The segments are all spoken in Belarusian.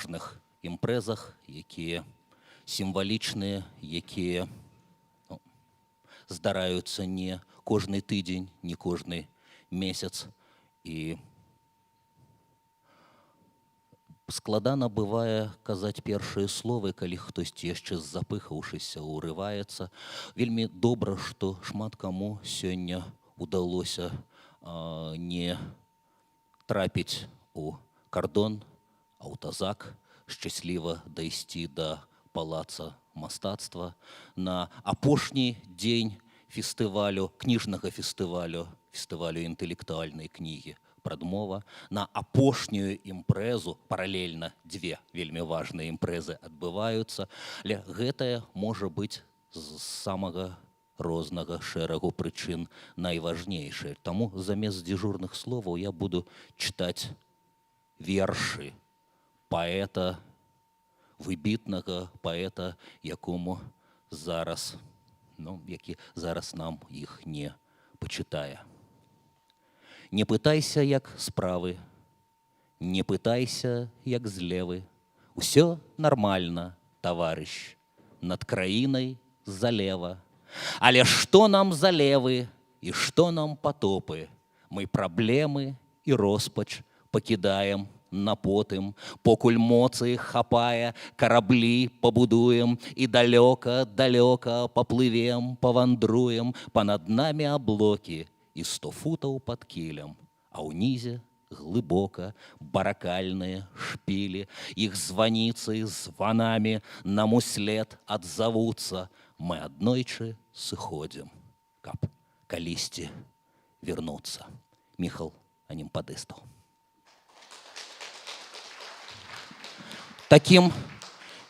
важных імпрэзах, якія сімвалічныя, якія здараюцца не кожны тыдзень, не кожны месяц. І складана бывае казаць першыя словы, калі хтосьці яшчэ запыхаўшыся ўрываецца. Вельмі добра, што шмат каму сёння удалося не трапіць у кардон, аўтазак, шчасліва дайсці да палаца мастацтва на апошні дзень фестывалю, кніжнага фестывалю інтэлектуальнай кнігі «Прадмова», на апошнюю імпрэзу, паралельна дзве вельмі важныя імпрэзы адбываюцца, але гэтая можа быць з самага рознага шэрагу прычын найважнейшая. Таму замест дзежурных словаў я буду чытаць вершы паэта, выбітнага паэта, якому зараз, які зараз нам іх не пачытае. Не пытайся, як справы, не пытайся, як злевы. Усё нармальна, таварыш, над краінай залева. Але што нам залевы і што нам патопы? Мы праблемы і роспач пакідаем на потым, покуль моцы хапае, караблі пабудуем і далёка паплывем, павандруем, панад намі аблокі і 100 футаў пад кілем, а ўнізе глыбока баракальныя шпілі, іх званіцы званамі нам услед адзавуцца. Мы аднойчы сыходзім, каб калісьці вернуцца. Міхал Анімпадыстаў. Такім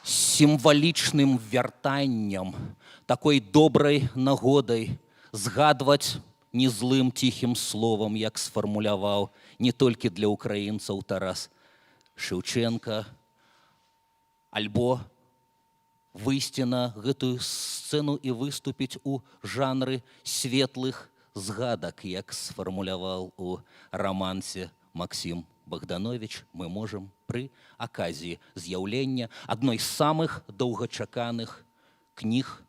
сімвалічным вяртанням, такой добрай нагодай згадваць не злым ціхім словам, як сфармуляваў не толькі для ўкраінцаў Тарас Шэўчэнка, альбо выйсці на гэтую сцэну і выступіць у жанры светлых згадак, як сфармуляваў у рамансе Максім Богданович, мы можам пры аказіі з'яўлення адной з самых доўгачаканых кніг,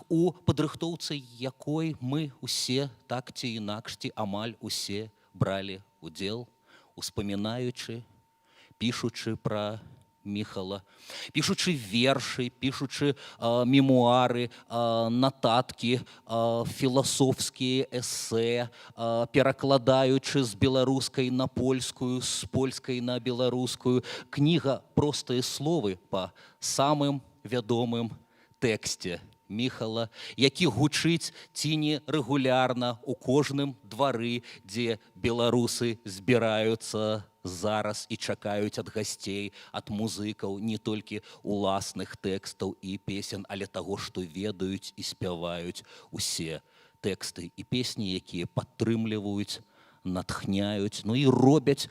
у падрыхтоўцы якой мы усе, так ці інакш, ці амаль усе бралі удзел, успамінаючы, пішучы пра Міхала, пішучы вершы, пішучы мемуары, нататкі, філасофскія эсэ, перакладаючы з беларускай на польскую, з польскай на беларускую. Кніга «Простыя словы» па самым вядомым тэксце Міхала, які гучыць ці не рэгулярна ў кожным двары, дзе беларусы збіраюцца зараз і чакаюць ад гасцей, ад музыкаў не толькі уласных тэкстаў і песен, але таго, што ведаюць і спяваюць усе тэксты і песні, якія падтрымліваюць, натхняюць, і робяць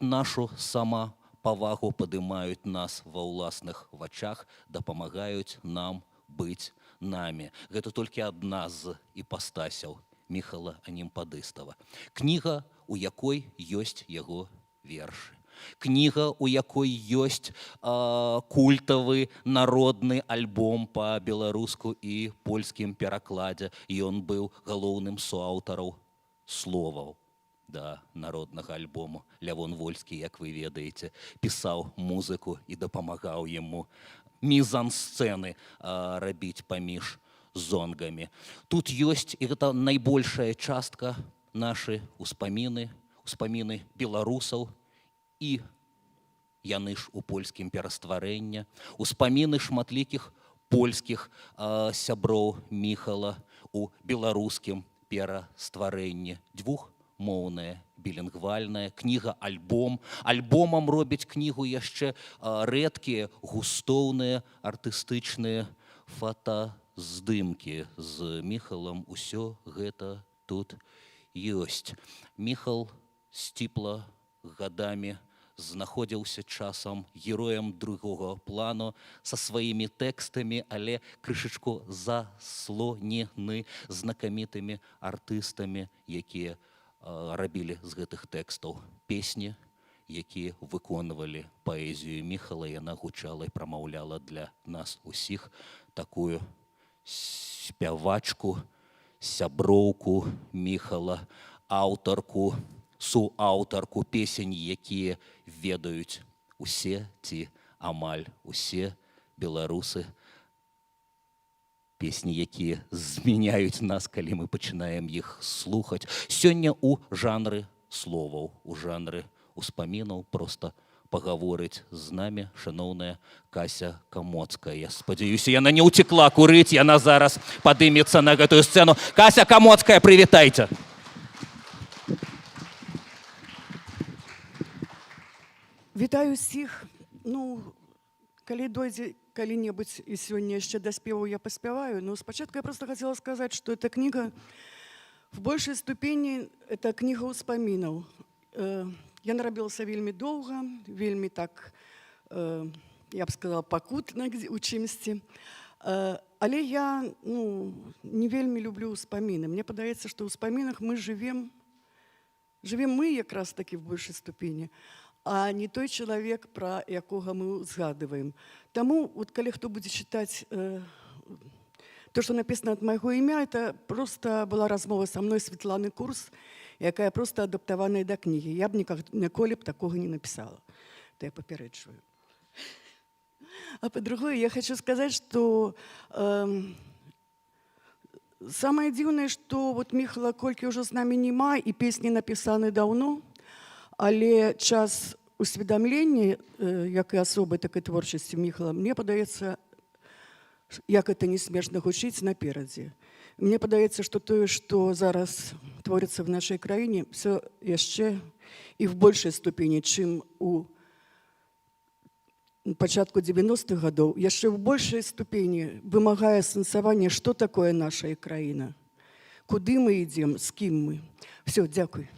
нашу самапавагу, падымаюць нас ва ўласных вачах, дапамагаюць нам быць намі. Гэта толькі адна з іпастасяў Міхала Анімпадыстава. Кніга, у якой ёсць яго вершы. Кніга, у якой ёсць культавы народны альбом па-беларуску і польскім перакладзе. Ён быў галоўным суаўтарам словаў да народнага альбому. Лявон Вольскі, як вы ведаеце, пісаў музыку і дапамагаў яму мізансцэны рабіць паміж зонгамі. Тут ёсць, і гэта найбольшая частка, нашы ўспаміны беларусаў, і яны ж у польскім перастварэнні, ўспаміны шматлікіх польскіх сяброў Міхала у беларускім перастварэнні. Двухмоўная, білінгвальная кніга-альбом. Альбомам робіць кнігу яшчэ рэдкія, густоўныя, артыстычныя фотаздымкі з Міхалам. Усё гэта тут ёсць. Міхал сціпла гадамі знаходзіўся часам героем другога плану са сваімі тэкстамі, але крышачку заслонены знакамітымі артыстамі, якія рабілі з гэтых тэкстаў песні, які выконвалі паэзію Міхала. Яна гучала і прамаўляла для нас усіх такую спявачку, сяброўку Міхала, аўтарку, суаўтарку песень, якія ведаюць усе ці амаль усе беларусы. Песні, якія змяняюць нас, калі мы пачынаем іх слухаць. Сёння ў жанры словаў, у жанры успамінаў проста пагаворыць з намі шаноўная Кася Камоцкая. Я спадзяюся, яна не ўцекла курыць, яна зараз падымецца на гэтую сцэну. Кася Камоцкая, прывітайце! Вітаю ўсіх. Калі дойдзе калі-небудзь і сёння яшчэ да спеву я паспяваю, но спачатку я просто хотела сказать, что эта книга в большей ступені это книга ўспамінаў. Яна рабілася вельмі доўга, вельмі так, я б сказала, пакутна у чымсьці. Але я не вельмі люблю ўспаміны. Мне падаецца, што ў ўспамінах мы жывем мы якраз такі в большей ступені, а не той чалавек, пра якога мы згадываем. Таму, калі хто будзе чытаць то, што напісана ад майго імя, это просто была размова са мной Светланы Курс, якая просто адаптаваная да кнігі. Я б ніколі б такога не напісала. То я папярэджваю. А по-другое, я хочу сказать, что самое дзіўнае, што Міхала колькі ўжо з намі нема, і песні напісаны даўно, але час усведамлення, як і асобы, так і творчасці Міхала, мне падаецца, як это не смешна гучыць, наперадзе. Мне падаецца, што тое, што зараз творыцца в нашай краіне, все яшчэ і в большай ступені, чым у пачатку 90-х гадоў, яшчэ в большай ступені вымагае сэнсавання, што такое наша краіна, куды мы ідзем, з кім мы. Все, дзякуй.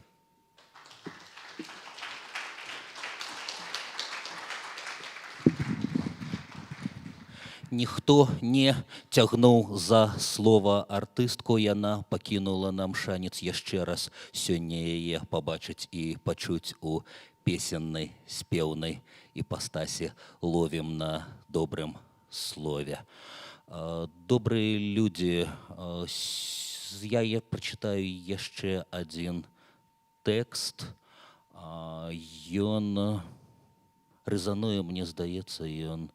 Ніхто не цягнуў за слова артыстку, яна пакінула нам шанец яшчэ раз сёння яе пабачыць і пачуць у песеннай, спеўнай іпастасі. Ловім на добрым слове. Добрыя людзі, я прачытаю яшчэ адзін тэкст. Ён рэзануе, мне здаецца, ён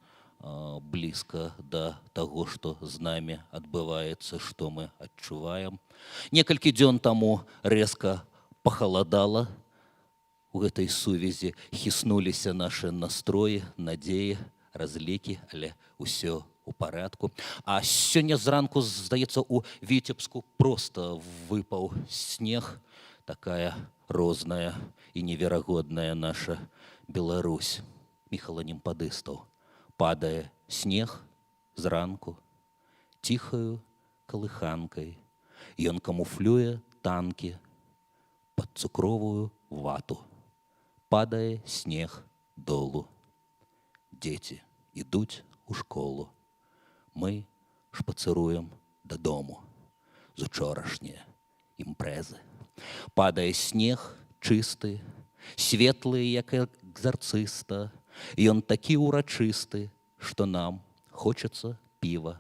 блізка да таго, што з намі адбываецца, што мы адчуваем. Некалькі дзён таму рэзка пахаладала. У гэтай сувязі хіснуліся нашы настроі, надзеі, разлікі, але ўсё у парадку. А сёння зранку, здаецца, у Віцебску проста выпаў снег. Такая розная і неверагодная наша Беларусь. Міхала Немпадыстаў. Падае снег зранку, ціхаю калыханкай. Ён камуфлюе танкі пад цукровую вату. Падае снег долу. Дзеці ідуць у школу. Мы шпацыруем дадому з учорашнія імпрэзы. Падае снег чысты, светлы, як экзарцыста. Ён такі ўрачысты, што нам хочацца піва.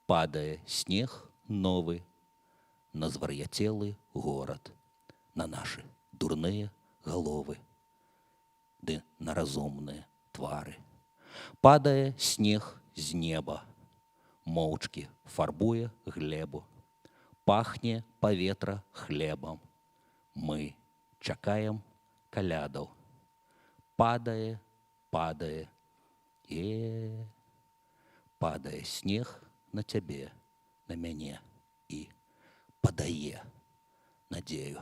Падае снег новы на звар'яцелы горад, на нашы дурныя галовы ды на разумныя твары. Падае снег з неба, моўчкі фарбуе глебу. Пахне паветра хлебам. Мы чакаем калядаў. Падае падае снег на цябе, на мяне і падае надзею.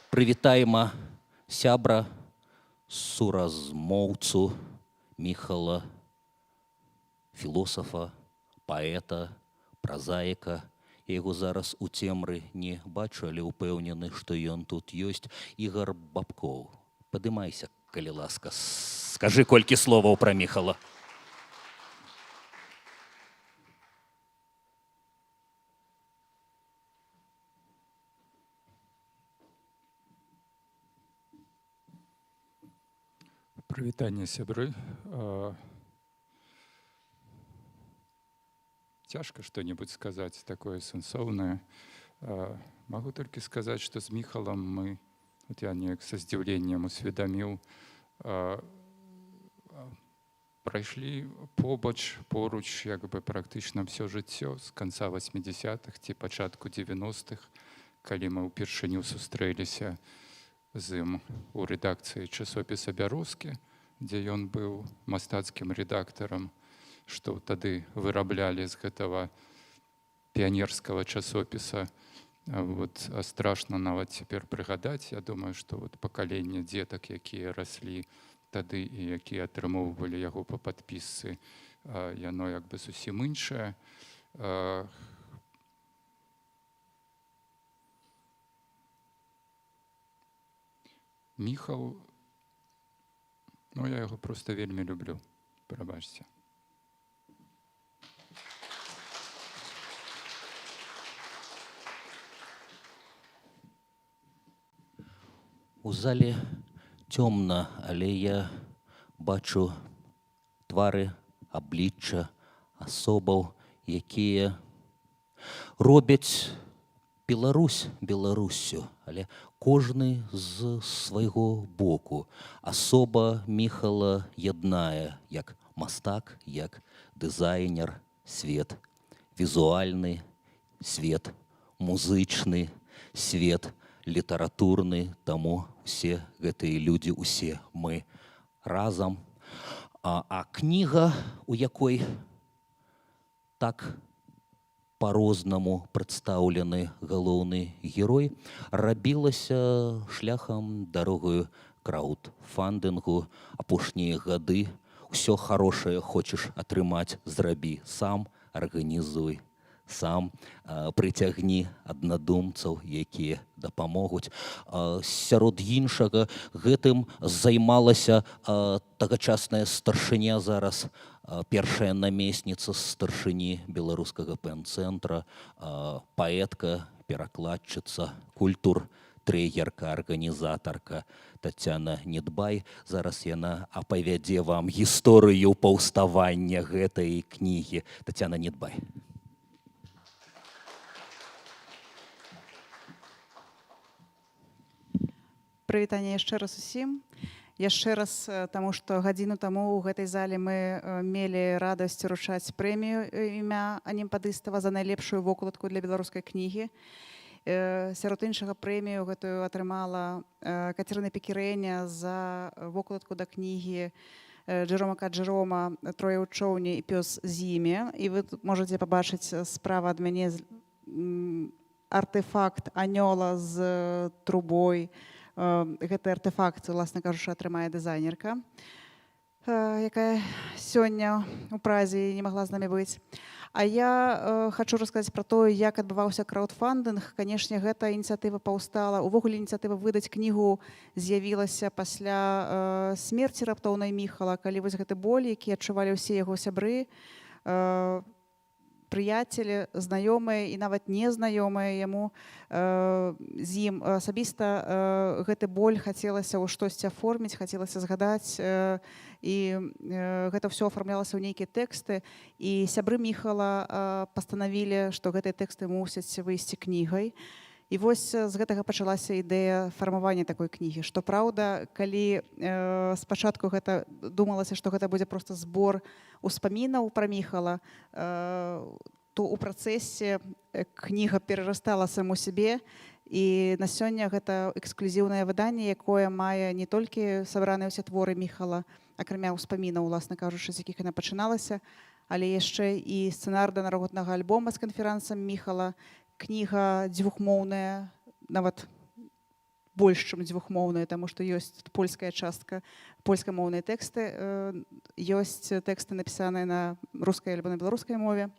Прывітайма сябра, суразмоўцу Міхала, філосафа, паэта, празаіка. Я яго зараз у цемры не бачу, але ўпэўнены, што ён тут ёсць. Ігар Бабкоў, падымайся, калі ласка, скажы колькі словаў пра Міхала. Прывітанне, сябры. Цяжка што-небудзь сказаць такое сэнсоўнае. Магу толькі сказаць, што з Міхалам мы, вот я неяк са здзіўленнем усведаміў, прайшлі поруч як бы практычна ўсё жыццё з канца 80-х ці пачатку 90-х, калі мы ўпершыню сустрэліся з ім у рэдакцыі часопіса «Бярозкі», дзе ён быў мастацкім рэдактарам, што тады выраблялі з гэтага піянерскага часопіса. Вот, страшна нават цяпер прыгадаць. Я думаю, што вот пакаленне дзетак, якія раслі тады і якія атрымоўвалі яго па падпісцы, яно як бы зусім іншае. Міхал, ну я яго проста вельмі люблю, прабачце. У зале цёмна, але я бачу твары, аблічча асобаў, якія робяць Беларусь Беларуссю, але кожны з свайго боку. Асоба Міхала яднае як мастак, як дызайнер, свет візуальны, свет музычны, свет літаратурны, таму усе гэтыя людзі, усе мы разам. А кніга, у якой так по-рознаму прадстаўлены галоўны герой, рабілася шляхам дарогаю краўдфандынгу. Апошнія гады ўсё хорошае хочаш атрымаць, зрабі сам, арганізуй сам, прыцягні аднадумцаў, якія дапамогуць. Сярод іншага, гэтым займалася тагачасная старшыня, зараз першая намесніца старшыні беларускага пэн-цэнтра, паэтка, перакладчыца, культур-трэнерка, арганізатарка Тацяна Недбай. Зараз яна апавядзе вам гісторыю паўставання гэтай кнігі. Тацяна Недбай. Прывітанне яшчэ раз усім. Яшчэ раз, таму што гадзіну таму ў гэтай зале мы мелі радасць уручаць прэмію імя Анімпадыстава за найлепшую вокладку для беларускай кнігі. Сярод іншага прэмію гэтую атрымала Кацярына Пекірэня за вокладку да кнігі Джэрома Каджэрома «Трое ў чоўне і пёс з імі». І вы тут можаце пабачыць справа ад мяне артефакт анёла з трубой. Гэты артефакт, уласна кажучы, атрымае дызайнерка, якая сёння ў празе не магла з намі быць. А я хачу расказаць пра тое, як адбываўся краўдфандынг. Канешне, гэта ініцыятыва паўстала. Увогуле ініцыятыва выдаць кнігу з'явілася пасля смерці раптоўнай Міхала, калі вось гэты боль, які адчувалі ўсе яго сябры, прыяцелі, знаёмыя і нават незнаёмыя яму, з ім асабіста гэты боль хацелася ў штосьці аформіць, хацелася згадаць, і гэта ўсё афармлялася ў нейкія тэксты. І сябры Міхала пастанавілі, што гэтыя тэксты мусяць выйсці кнігай. І вось з гэтага пачалася ідэя фармавання такой кнігі. Што праўда, калі спачатку гэта думалася, што гэта будзе проста збор успамінаў пра Міхала, то ў працэсе кніга перарастала саму сябе. І на сёння гэта эксклюзіўнае выданне, якое мае не толькі сабраныя ўсе творы Міхала, акрамя ўспамінаў, уласна кажучы, з якіх яна пачыналася, але яшчэ і сцэнар да народнага альбома з канферансам Міхала. Кніга дзвюхмоўная, нават больш, чым дзвюхмоўная, таму што ёсць польская частка, польскамоўныя тэксты, ёсць тэксты, напісаныя на рускай альбо на беларускай мове.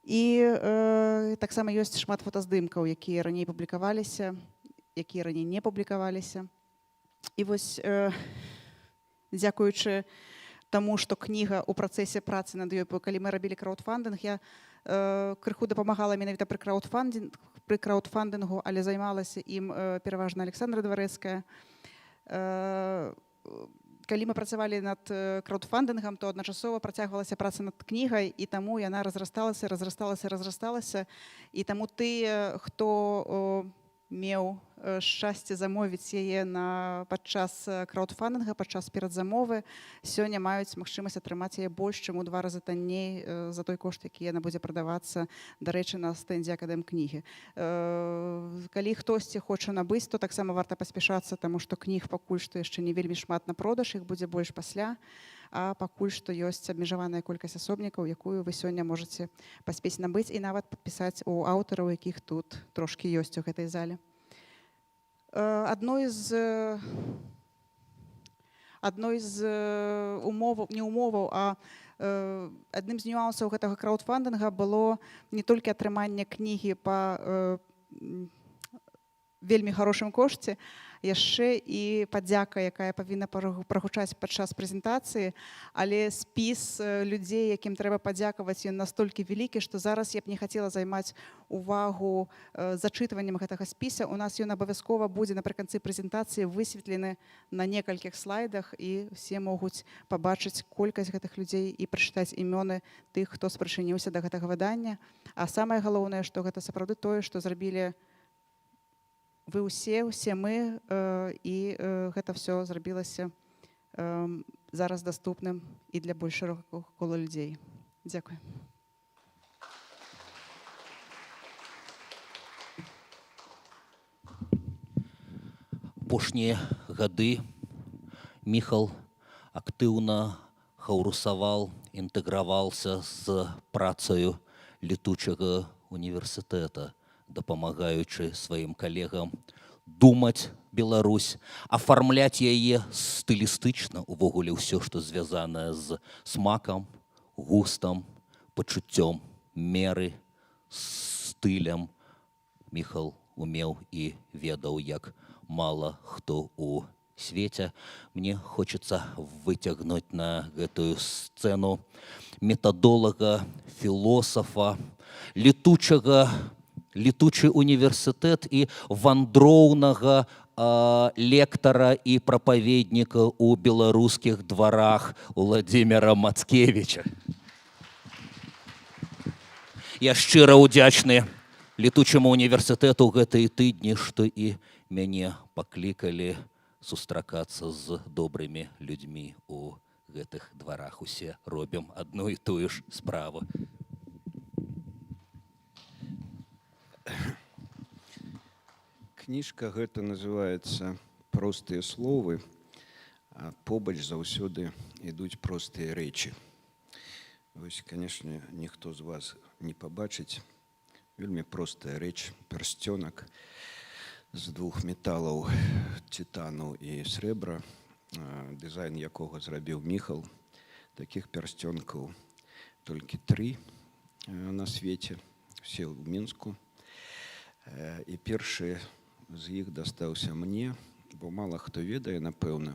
І таксама ёсць шмат фотаздымкаў, якія раней публікаваліся, якія раней не публікаваліся. І вось, дзякуючы таму, што кніга ў працэсе працы над ёй, калі мы рабілі краўдфандынг, я крыху дапамагала менавіта пры краўдфандынгу, але займалася ім пераважна Александра Дварэцкая. Калі мы працавалі над краудфандынгам, то адначасова працягвалася праца над кнігай, і таму яна разрасталася. І таму тыя, хто меў шчасце замовіць яе падчас краудфандынга, падчас перадзамовы, сёння маюць магчымасць атрымаць яе больш, чым у 2 разы танней за той кошт, які яна будзе прадавацца, дарэчы, на стэндзе Акадэмкнігі. Калі хтосьці хоча набыць, то таксама варта паспяшацца, таму што кніг пакуль што яшчэ не вельмі шмат на продаж, іх будзе больш пасля, а пакуль што ёсць абмежаваная колькасць асобнікаў, якую вы сёння можаце паспець набыць і нават падпісаць у аўтараў, якіх тут трошкі ёсць у гэтай зале. Адной з умоваў, не умоваў, а адным з нюансаў гэтага краудфандынга было не толькі атрыманне кнігі па вельмі хорошым кошце, яшчэ і падзяка, якая павінна прагучаць падчас прэзентацыі, але спіс людзей, якім трэба падзякаваць, ён настолькі вялікі, што зараз я б не хацела займаць увагу зачытваннем гэтага спіса. У нас ён абавязкова будзе напрыканцы прэзентацыі высветлены на некалькіх слайдах, і ўсе могуць пабачыць колькасць гэтых людзей і прачытаць імёны тых, хто спрычыніўся да гэтага выдання. А самае галоўнае, што гэта сапраўды тое, што зрабілі вы ўсе мы, і гэта ўсё зрабілася зараз даступным і для больш шырокага кола людзей. Дзякуй. Апошнія гады Міхал актыўна хаўрусаваў, інтэграваўся з працаю летучага універсітэта, дапамагаючы сваім калегам думаць Беларусь, афармляць яе стылістычна, увогуле ўсё, што звязанае з смакам, густам, пачуццём меры, стылем. Міхал умеў і ведаў, як мала хто ў свеце. Мне хочацца выцягнуць на гэтую сцэну метадолага, філосафа, летучы універсітэт і вандроўнага лектара і прапаведніка ў беларускіх дварах Уладзіміра Мацкевіча. Я шчыра ўдзячны летучаму універсітэту гэтыя тыдні, што і мяне паклікалі сустракацца з добрымі людзьмі ў гэтых дварах. Усе робім адну і тую ж справу. Кніжка гэта называецца «Простыя словы», а побач заўсёды ідуць простыя рэчы. Вось, канешне, ніхто з вас не пабачыць. Вельмі простая рэч, пярсцёнак з 2 металаў, титану і срэбра, дызайн якога зрабіў Міхал. Такіх пярсцёнкаў толькі 3 на свеце, все ў Мінску. І першы з іх дастаўся мне, бо мала хто ведае, напэўна.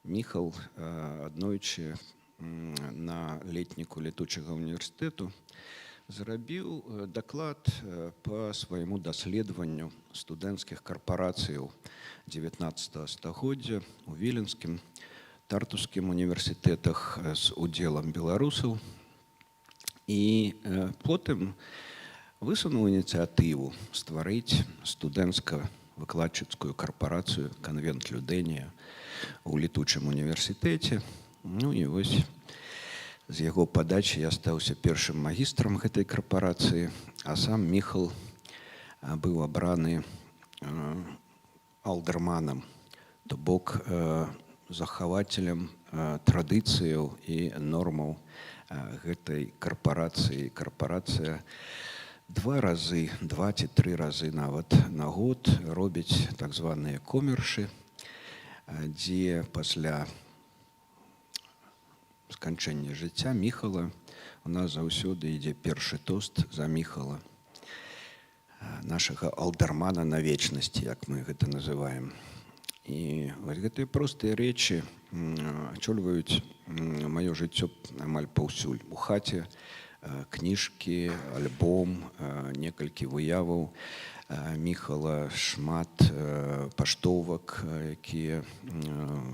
Міхал аднойчы на летніку летучага універсітэту зрабіў даклад па свайму даследаванню студэнцкіх карпарацыяў 19 стагоддзя у Віленскім, Тартускім універсітэтах з удзелам беларусаў. І потым высунуў ініцыятыву стварыць студэнцка-выкладчыцкую карпарацыю «Конвент Людэнія» у летучым універсітэце. Ну і вось з яго падачы я стаўся першым магістрам гэтай карпарацыі, а сам Міхал быў абраны алдэрманам, то бок захавацелем традыцыяў і нормаў гэтай карпарацыі. Карпарацыя 2 ці 3 разы нават на год робіць так званыя комершы, дзе пасля сканчэння жыцця Міхала у нас заўсёды ідзе першы тост за Міхала, нашага алдэрмана на вечнасці, як мы гэта называем. І вось гэтыя простыя рэчы ачольваюць маё жыццё амаль паўсюль. У хаце кніжкі, альбом, некалькі выяваў. Міхала шмат паштовак, якія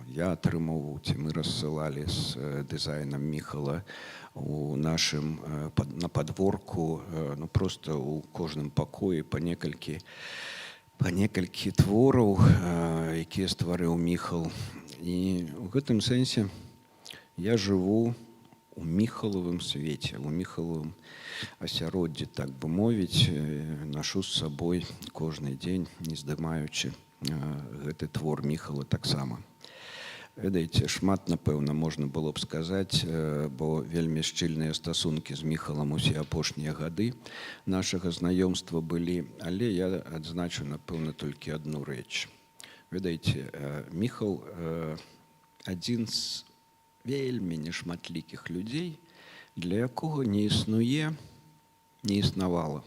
я атрымаў, ці мы рассылалі з дызайнам Міхала у нашым на падворку, ну просто у кожным пакоі па некалькі твораў, якія стварыў Міхал. І ў гэтым сэнсе я жыву у міхалавым свеце, у міхалавым асяроддзі, так бы мовіць, нашу з сабой кожны дзень, не здымаючы гэты твор Міхала таксама. Ведаеце, шмат, напэўна, можна было б сказаць, бо вельмі шчыльныя стасункі з Міхалам усе апошнія гады нашага знаёмства былі, але я адзначу, напэўна, толькі адну рэч. Ведаеце, Міхал адзін з вельмі нешматлікіх людзей, для якога не існавала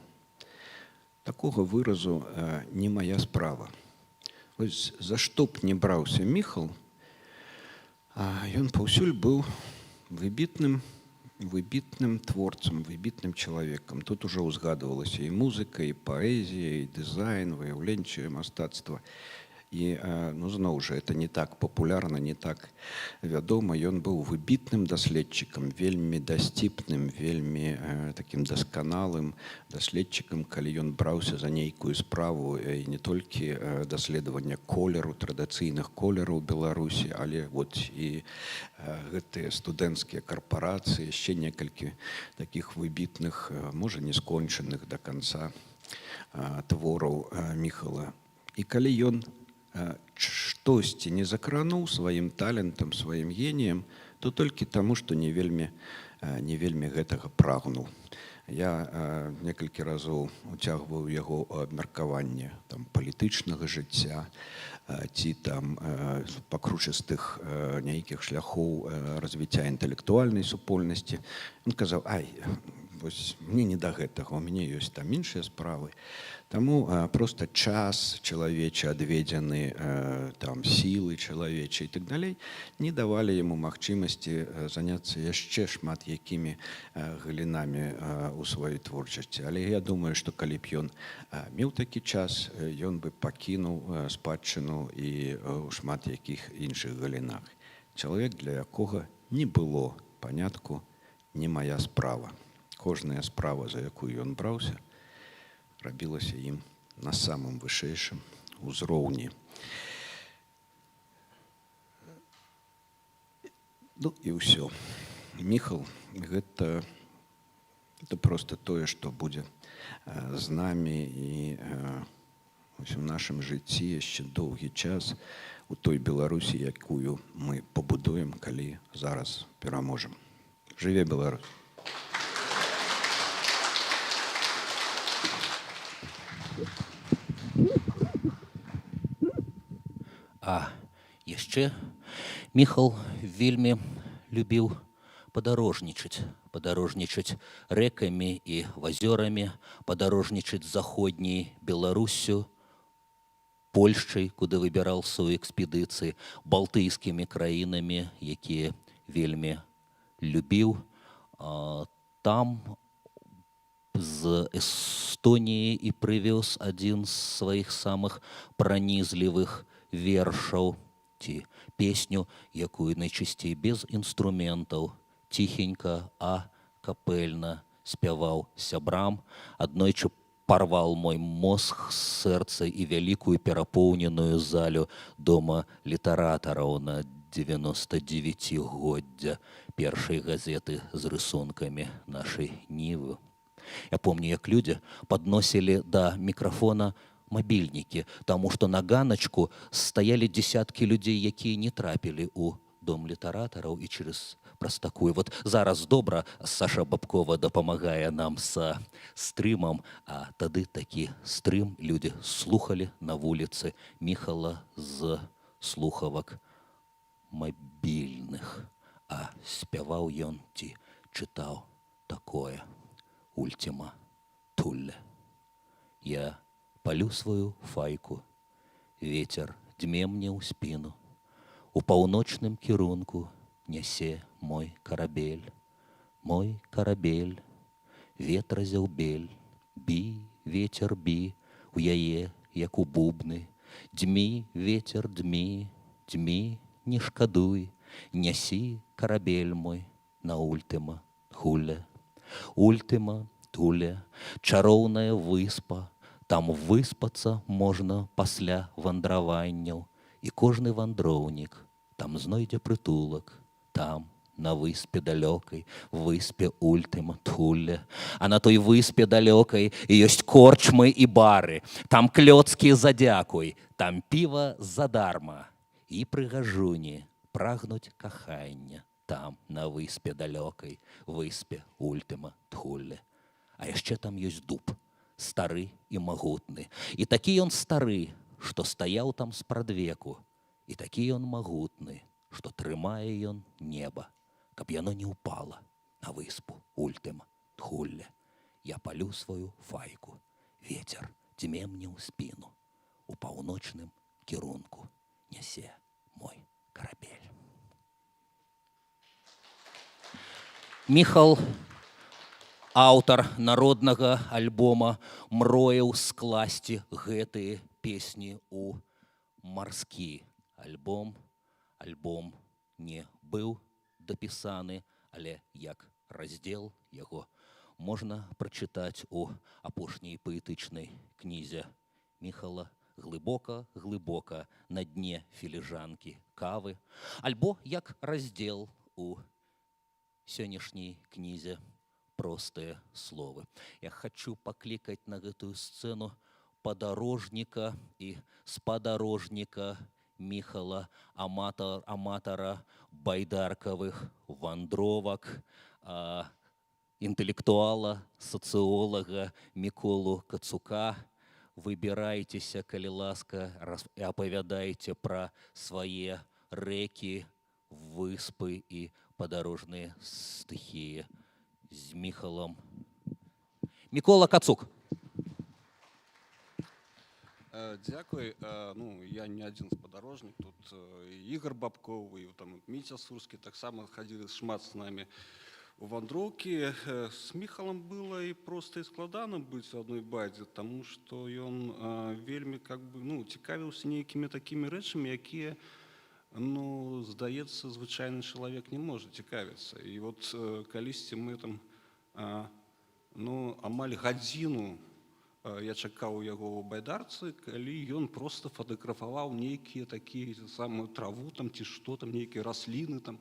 такога выразу «не мая справа». Вось за што б не браўся Міхал, ён паўсюль быў выбітным творцам, выбітным чалавекам. Тут ужо ўзгадвалася і музыка, і паэзія, і дызайн, выяўленчае мастацтва. І, ну, зноў жа, это не так папулярна, не так вядома. Ён быў выбітным даследчыкам, вельмі дасціпным, вельмі такім дасканалым даследчыкам, калі ён браўся за нейкую справу, і не толькі даследавання колеру, традыцыйных колераў Беларусі, але вот і гэтыя студэнцкія карпорацыі, яшчэ некалькі такіх выбітных, можа, не скончаных да канца твораў Міхала. І калі ён штосьці не закрануў сваім талентам, сваім геніем, то толькі таму, што не вельмі гэтага прагнуў. Я некалькі разоў уцягваў яго ў абмеркаванне палітычнага жыцця ці пакручастых нейкіх шляхоў развіцця інтэлектуальнай супольнасці. Ён казаў: «Ай, вось мне не да гэтага, у мяне ёсць там іншыя справы». Таму проста час чалавечы адведзены, сілы чалавечы і так далей, не давалі яму магчымасці заняцца яшчэ шмат якімі галінамі ў сваёй творчасці. Але я думаю, што калі б ён меў такі час, ён бы пакінуў спадчыну і ў шмат якіх іншых галінах. Чалавек, для якога не было панятку «не мая справа». Кожная справа, за якую ён браўся, рабілася ім на самым вышэйшым узроўні. Ну і ўсё. Міхал — гэта проста тое, што будзе з намі і у нашым жыцці яшчэ доўгі час у той Беларусі, якую мы пабудуем, калі зараз пераможам. Жыве Беларусь! А яшчэ Міхал вельмі любіў падарожнічаць рэкамі і вазёрамі, падарожнічаць заходняй Беларуссю, Польшчай, куды выбіраўся ў экспедыцыі, балтыйскімі краінамі, якія вельмі любіў. Там з Эстоніі і прывёз адзін з сваіх самых пранізлівых вершаў ці песню, якую найчасцей без інструментаў, ціхенька, капэльна спяваў сябрам. Аднойчы парвал мой мозг, сэрца і вялікую перапоўненую залю Дома літаратараў на 99-годдзя першай газеты з рысункамі нашай Нівы. Я помню, як людзі падносілі да мікрафона мабільнікі, таму што на ганачку стаялі дзесяткі людзей, якія не трапілі ў Дом літаратараў і праз такую. Вот зараз добра Саша Бабкова дапамагае нам са стрымам, а тады такі стрым людзі слухалі на вуліцы Міхала з слухавак мабільных, а спяваў ён ці чытаў такое: «Ультима Тулле. Я палю свою файку, ветер дме мне ў спіну, у паўночным кірунку нясе мой карабель, ветра зяўбель, бі, ветер бі, у яе, як у бубны. Дмі, ветер, дмі, дмі, не шкадуй, нясі карабель мой на ультыма Тхуле. Ультыма Тхуле, чароўная выспа, там выспацца можна пасля вандраванняў, і кожны вандроўнік там знойдзе прытулак, там, на выспе далёкай, выспе Ультыма Тхуле. А на той выспе далёкай ёсць корчмы і бары, там клёцкі задзякуй, там піва задарма, і прыгажуні прагнуць кахання, там, на выспе далёкай, выспе Ультыма Тхуле. А яшчэ там ёсць дуб, стары і магутны. І такі ён стары, што стаяў там спрадвеку, і такі ён магутны, што трымае ён неба, каб яно не ўпала на выспу Ультыма Тхуле. Я палю сваю файку, ветер дзьме мне ў спіну, у паўночным кірунку нясе мой карабель. Міхал, аўтар народнага альбома, мроіў скласці гэтыя песні ў марскі альбом. Альбом не быў дапісаны, але як раздзел яго можна прачытаць у апошняй паэтычнай кнізе Міхала «Глыбока-глыбока на дне філіжанкі кавы», альбо як раздзел у сённяшняй кнізе «Простыя словы». Я хочу паклікаць на гэтую сцэну падарожніка і спадарожніка Міхала, аматара байдаркавых вандровак, інтэлектуала, сацыолага Міколу Кацука. Выбірайцеся, калі ласка, і апавядайце пра свае рэкі, выспы і падарожныя стыхіі з Міхалом. Мікола Кацук. Дзякуй. Ну, я не адзін спадарожнік. Тут Ігор Бабков, і там Міця Сурскі таксама хадзілі шмат з намі у вандроўкі. З Міхалам было і проста і складана быць у адной бадзе, таму што ён вельмі цікавіўся нейкімі такімі рэчамі, якія, здаецца, звычайны чалавек не можа цікавіцца. І от калісьці мы там амаль гадзіну я чакаў яго ў байдарцы, калі ён проста фатаграфаваў нейкія такія самую траву там ці што там, нейкія расліны там.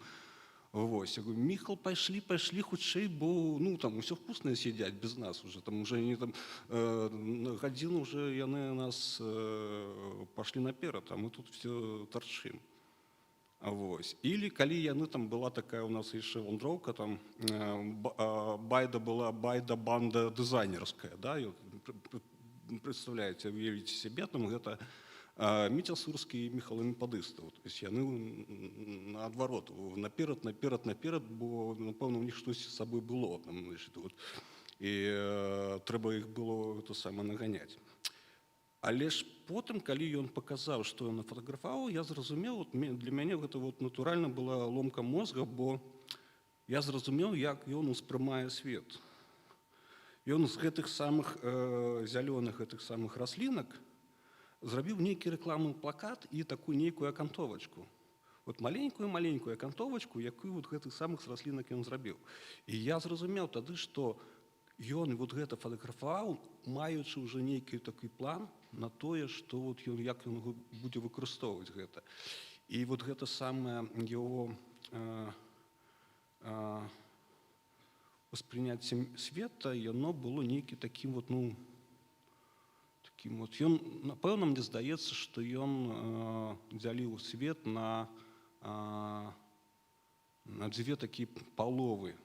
Вось, я говорю, Міхал, пайшлі хутчэй, бо там усё вкуснае сядзяць без нас уже, там уже не там гадзіну уже яны нас пашлі наперад, а мы тут все тарчым. Вось. Или калі яны там была такая у нас яшчэ вандроўка, там байда была байда-банда дызайнерская, да, і представляеце, уявіце сябе, там гэта Міця Сурскі і Міхал Мепадыста. То есть яны наадварот, наперад, бо, напэўна, у них штосьці з сабой было. Там, і трэба іх было наганяць. Але ж потым, калі ён паказаў, што ён нафатаграфаваў, я зразумеў, для мяне гэта натуральна была ломка мозга, бо я зразумеў, як ён успрымае свет. Ён з гэтых самых зялёных, гэтых самых раслінак зрабіў нейкі рэкламны плакат і такую нейкую акантовачку. Маленькую акантовачку, якую гэтых самых раслінак ён зрабіў. І я зразумеў тады, што ён гэта фатаграфаваў, маючы ўжо нейкі такі план на тое, што як ён будзе выкарыстоўваць гэта. І гэта самае яго успрыняцце света, яно было нейкі такім ён, напэўна, мне здаецца, што ён дзяліў свет на дзве такія паловы.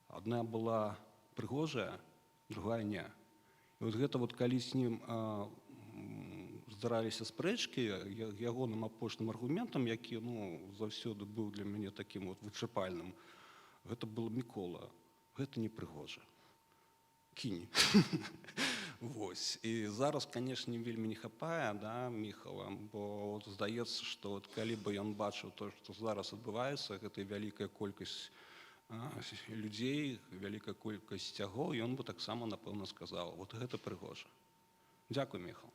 Адна была прыгожая, другая не. І гэта калі з ним здараліся спрэчкі, ягоным апошнім аргументам, які заўсёды быў для мяне такім вычарпальным, гэта было Мікола. Гэта не прыгожа. Кінь. Вось. І зараз, канешне, вельмі не хапае, да, Міхала, бо здаецца, што калі бы ён бачыў то, што зараз адбываецца, гэта вялікая колькасць людзей, вялікая колькасць сцягоў, ён бы таксама, напэўна, сказаў, гэта прыгожа. Дякую, Міхал.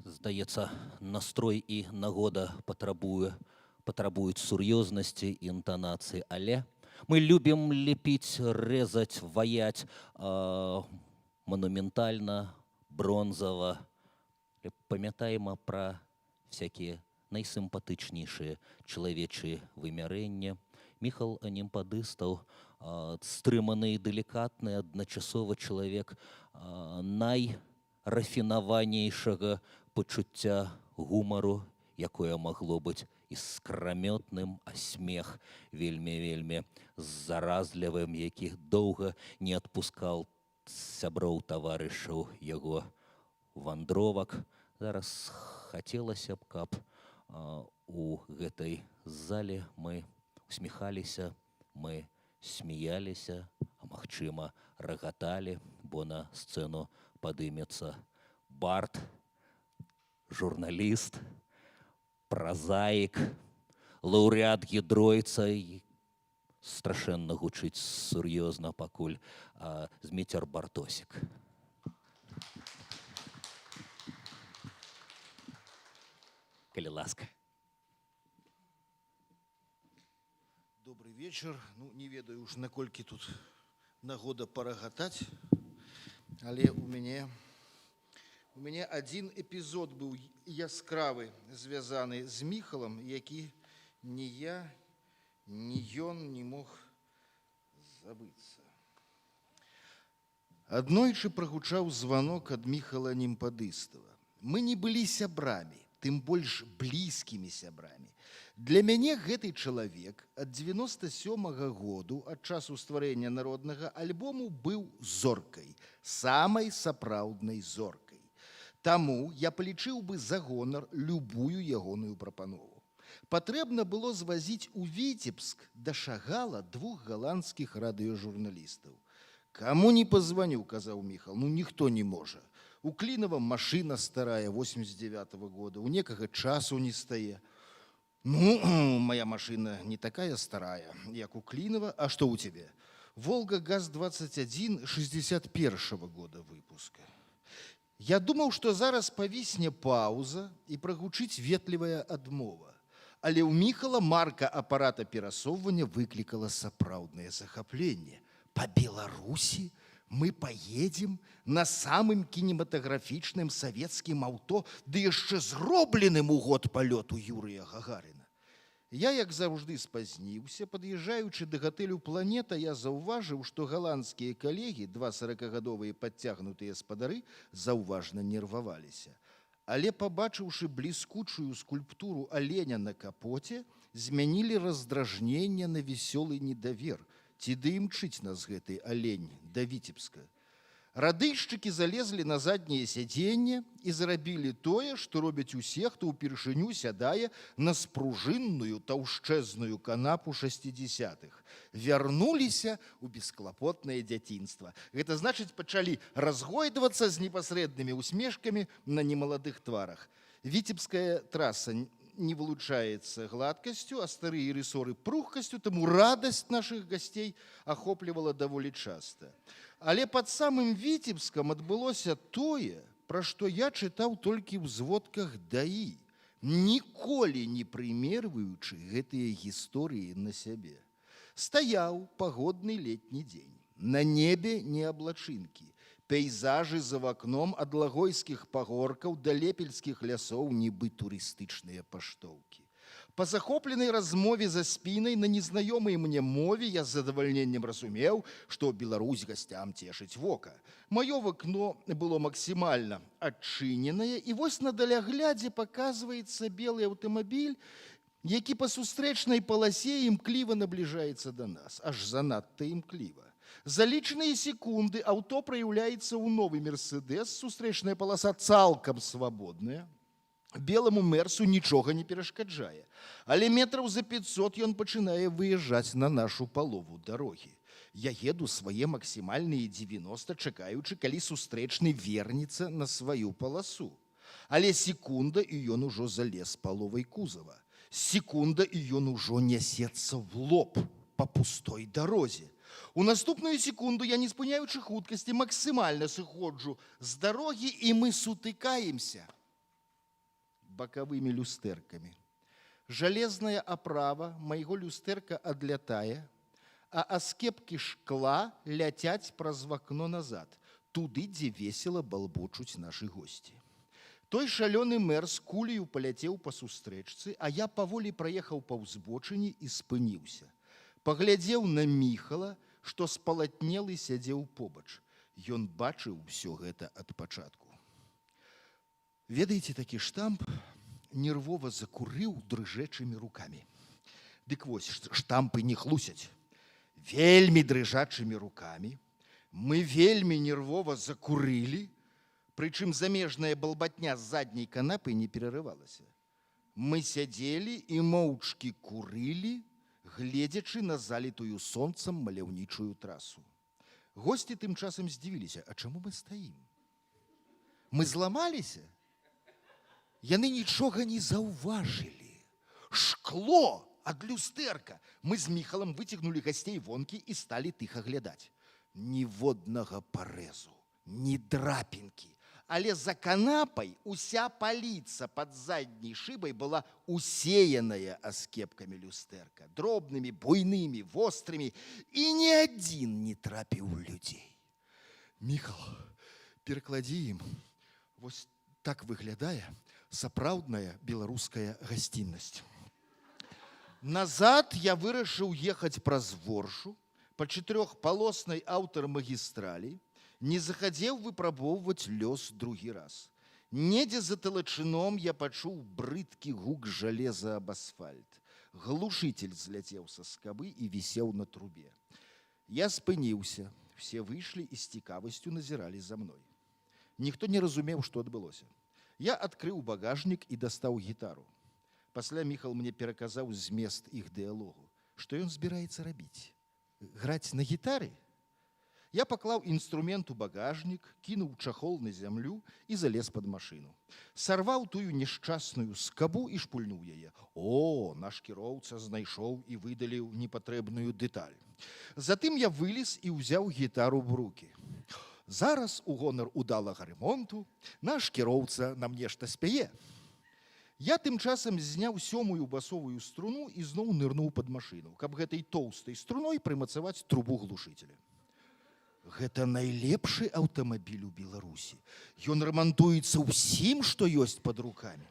Здаецца, настрой і нагода патрабуюць сур'ёзнасці і інтанацыі, але мы любім лепіць, рэзаць, ваяць манументальна, бронзава. Памятаем пра всякія найсімпатычнейшыя чалавечыя вымярэнні. Міхал Німпадыстаў, стрыманы і делікатны, адначасова чалавек найрафінаванейшага пачуцця гумару, якое магло быць іскрамётным, а смех вельмі заразлівым, які доўга не адпускаў сяброў, таварышаў яго вандровак. Зараз хацелася б, каб у гэтай зале мы усміхаліся, мы сміяліся, а магчыма, рагаталі, бо на сцэну падымецца бард, журналіст, празаік, лаўрэат гідройца, і страшэнна гучыць сур'ёзна пакуль Зміцер Бартосік. Калі ласка. Добрый вечер. Ну, не ведаю уж, наколькі тут нагода парагатаць, але у мяне один эпізод быў яскравы, звязаны з Міхалам, які ні я, ні ён не мог забыцца. Аднойчы прагучаў званок ад Міхала Німпадыстава. Мы не былі сябрамі, тым больш блізкімі сябрамі. Для мяне гэты чалавек ад 97-го году, ад часу стварэння народнага альбому, быў зоркай, самай сапраўднай зоркай. Таму я палічыў бы за гонар любую ягоную прапанову. Патрэбна было звазіць у Віцебск да Шагала 2 галандскіх радыёжурналістаў. «Каму не позвоню», — казаў Міхал, — «ну ніхто не можа. У Клінава машина старая, 89-го года, у некага часу не стае. Ну, моя машина не такая старая, як у Клінава, а што у тебе? Волга ГАЗ-21 61-го года выпуска». Я думаў, што зараз павісне пауза і прагучыць ветлівая адмова. Але ў Міхала марка апарата перасоўвання выклікала сапраўднае захапленне. По Беларусі мы поедем на самым кинематографичным советским аўто, ды яшчэ зробленым у год палёту Юрыя Гагаріна. Я, як заўжды, спазніўся. Пад'язджаючы да гатэлю «Планета», я заўважыў, што галандскія калегі, 2 40-гадовыя падцягнутыя спадары, заўважна нерваваліся. Але, пабачыўшы бліскучую скульптуру аленя на капоце, змянілі раздражненне на весёлы недавер. Ці ды імчыць нас гэты алень да Віцебска. Радыйшчыкі залезлі на задняе сядзенне і зрабілі тое, што робяць усе, хто ўпершыню сядае на спружынную таўшчэзную канапу 60-х. Вярнуліся ў бесклапотнае дзяцінства. Гэта значыць, пачалі разгойдвацца з непасрэднымі усмешкамі на немаладых тварах. Віцебская траса не вылучаецца гладкасцю, а старыя рысоры прухкасцю, таму радасць нашых гасцей ахоплівала даволі часта. Але пад самым Віцебскам адбылося тое, пра што я чытаў толькі ў зводках ДАІ, ніколі не прымерваючы гэтыя гісторыі на сябе. Стаяў пагодны летні дзень. На небе не аблачынкі. Пейзажы за вакном ад лагойскіх пагоркаў да лепельскіх лясоў нібы турыстычныя паштоўкі. Па захопленай размове за спінай на незнаёмай мне мове я з задавальненнем разумеў, што Беларусь гасцям цешыць вока. Маё вакно было максімальна адчыненае, і вось на даляглядзе паказваецца белы аўтамабіль, які па сустрэчнай паласе імкліва набліжаецца да нас, аж занадта імкліва. За лічаныя секунды аўто праяўляецца ў новы «Мерседес», сустрэчная паласа цалкам свабодная. Беламу «Мерсу» нічога не перашкаджае. Але метраў за 500 ён пачынае выязджаць на нашу палову дарогі. Я еду свае максімальныя 90, чакаючы, калі сустрэчны вернецца на сваю паласу. Але секунда, і ён ужо залез паловай кузава. Секунда, і ён ужо нясецца в лоб по пустой дарозе. У наступную секунду я, не спыняючы хуткасці, максімальна сыходжу з дарогі, і мы сутыкаемся бакавымі люстэркамі. Жалезная аправа майго люстэрка адлятае, а аскепкі шкла ляцяць праз вакно назад, туды, дзе весела балбочуць нашы госці. Той шалёны мэр з кулею паляцеў па сустрэчцы, а я паволі праехаў па ўзбочыне і спыніўся. Паглядзеў на Міхала, што спалатнелы сядзеў побач. Ён бачыў усё гэта ад пачатку. Ведаеце, такі штамп нервова закурыў дрыжэчымі рукамі. Дык вось, штампы не хлусяць. Вельмі дрыжачымі рукамі мы вельмі нервова закурылі, прычым замежная балбатня з задняй канапы не перарывалася. Мы сядзелі і моўчкі курылі, гледзячы на залітую сонцам маляўнічую трасу. Госці тым часам здзівіліся, а чаму мы стаім? Мы зламаліся? Яны нічога не заўважылі. Шкло ад люстэрка. Мы з Міхалам выцягнулі гасцей вонкі і сталі тыха глядаць. Ніводнага парэзу, ні драпінкі. Але за канапай уся паліца пад задняй шыбай была усеяная аскепкамі люстэрка, дробнымі, буйнымі, вострымі, і ні адзін не трапіў людзей. Міхал, перакладі ім. Вось так выглядае сапраўдная беларуская гасціннасць. Назад я вырашыў ехаць праз Воршу па 4-палоснай аўтар-магістралі, не захацеў выпрабоўваць лёс другі раз. Недзе за талачыном я пачуў брыдкі гук жалеза аб асфальт. Глушитель зляцеў са скабы і вісеў на трубе. Я спыніўся, все выйшлі і з цікавасцю назіралі за мной. Ніхто не разумеў, што адбылося. Я адкрыў багажнік і дастаў гітару. Пасля Міхал мне пераказаў змест іх дыялогу. Што ён збіраецца рабіць? Граць на гітары? Я паклаў інструмент у багажнік, кінуў чахол на зямлю і залез пад машыну. Сарваў тую нешчасную скабу і шпульнуў яе. О, наш кіроўца знайшоў і выдаліў непатрэбную дэталь. Затым я вылез і ўзяў гітару в рукі. Зараз, у гонар удалага ремонту, наш кіроўца нам нешта спяе. Я тым часам зняў 7-ю басовую струну і зноў нырнуў пад машыну, каб гэтай тоўстай струной прымацаваць трубу глушителя. Гэта найлепшы аўтамабіль у Беларусі. Ён рамантуецца ўсім, што ёсць пад рукамі.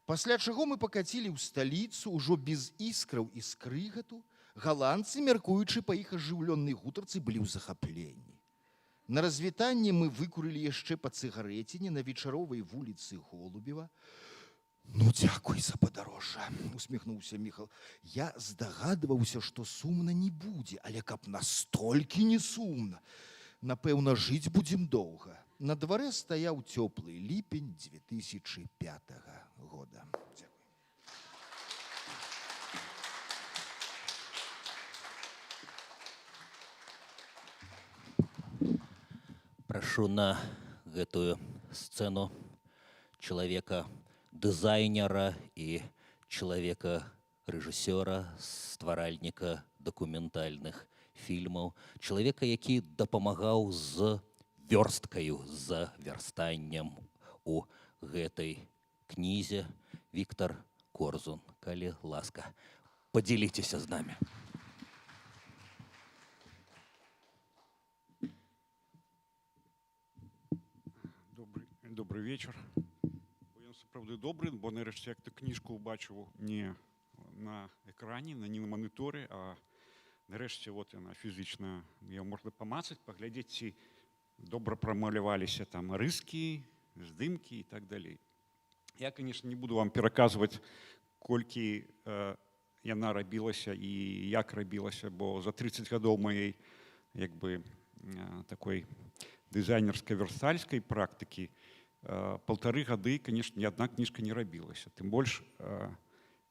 Пасля чаго мы пакацілі ў сталіцу ўжо без іскраў і скрыгату. Галандцы, мяркуючы па іх ажыўлённай гутарцы, былі ў захапленні. На развітанне мы выкурылі яшчэ па цыгарэціне на вечаровай вуліцы Голубева. Ну, дзякуй за падарожжа, усміхнуўся Міхал. Я здагадваўся, што сумна не будзе, але каб настолькі не сумна. Напэўна, жыць будзем доўга. На дварэ стаяў цёплы ліпень 2005 года. Дзякуй. Прашу на гэтую сцэну чалавека дызайнера і чалавека рэжысёра, стваральніка дакументальных фільмаў, чалавека, які дапамагаў з вёрсткаю, з вярстаннем у гэтай кнізе, Віктар Корзун. Калі ласка, падзяліцеся з намі. Добрый вечер. Ён сапраўды добры, бо нарэшце як ты кніжку ўбачыў не на экране, не на маніторы, а нарэшце вот яна фізічна, яе можна памацаць, паглядзець, ці добра прамаляваліся там рыскі, здымкі і так далей. Я, конечно, не буду вам пераказваць, колькі яна рабілася і як рабілася, бо за 30 гадоў маёй як бы такой дызайнерскай верстальскай практыкі 1,5 гады, конечно, ні адна кніжка не рабілася. Тым больш,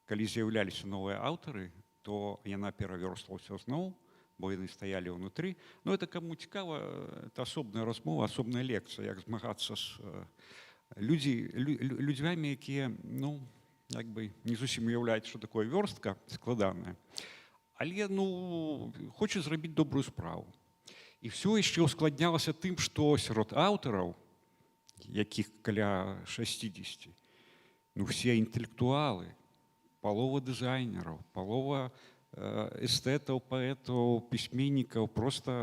калі з'яўляліся новыя аўтары, то яна перавёрствалася зноў, бо яны стаялі ўнутры. Но это каму цікава, это асобная размова, асобная лекцыя, як змагацца з людзьмі, якія, ну, як бы не зусім уяўляюць, што такое вёрстка складаная. Але ну, хоча зрабіць добрую справу. І все яшчэ ускладнялася тым, што сярод аўтараў, якіх каля 60, ну все інтэлектуалы, палова дызайнераў, палова эстэтаў, паэтаў, пісьменнікаў, просто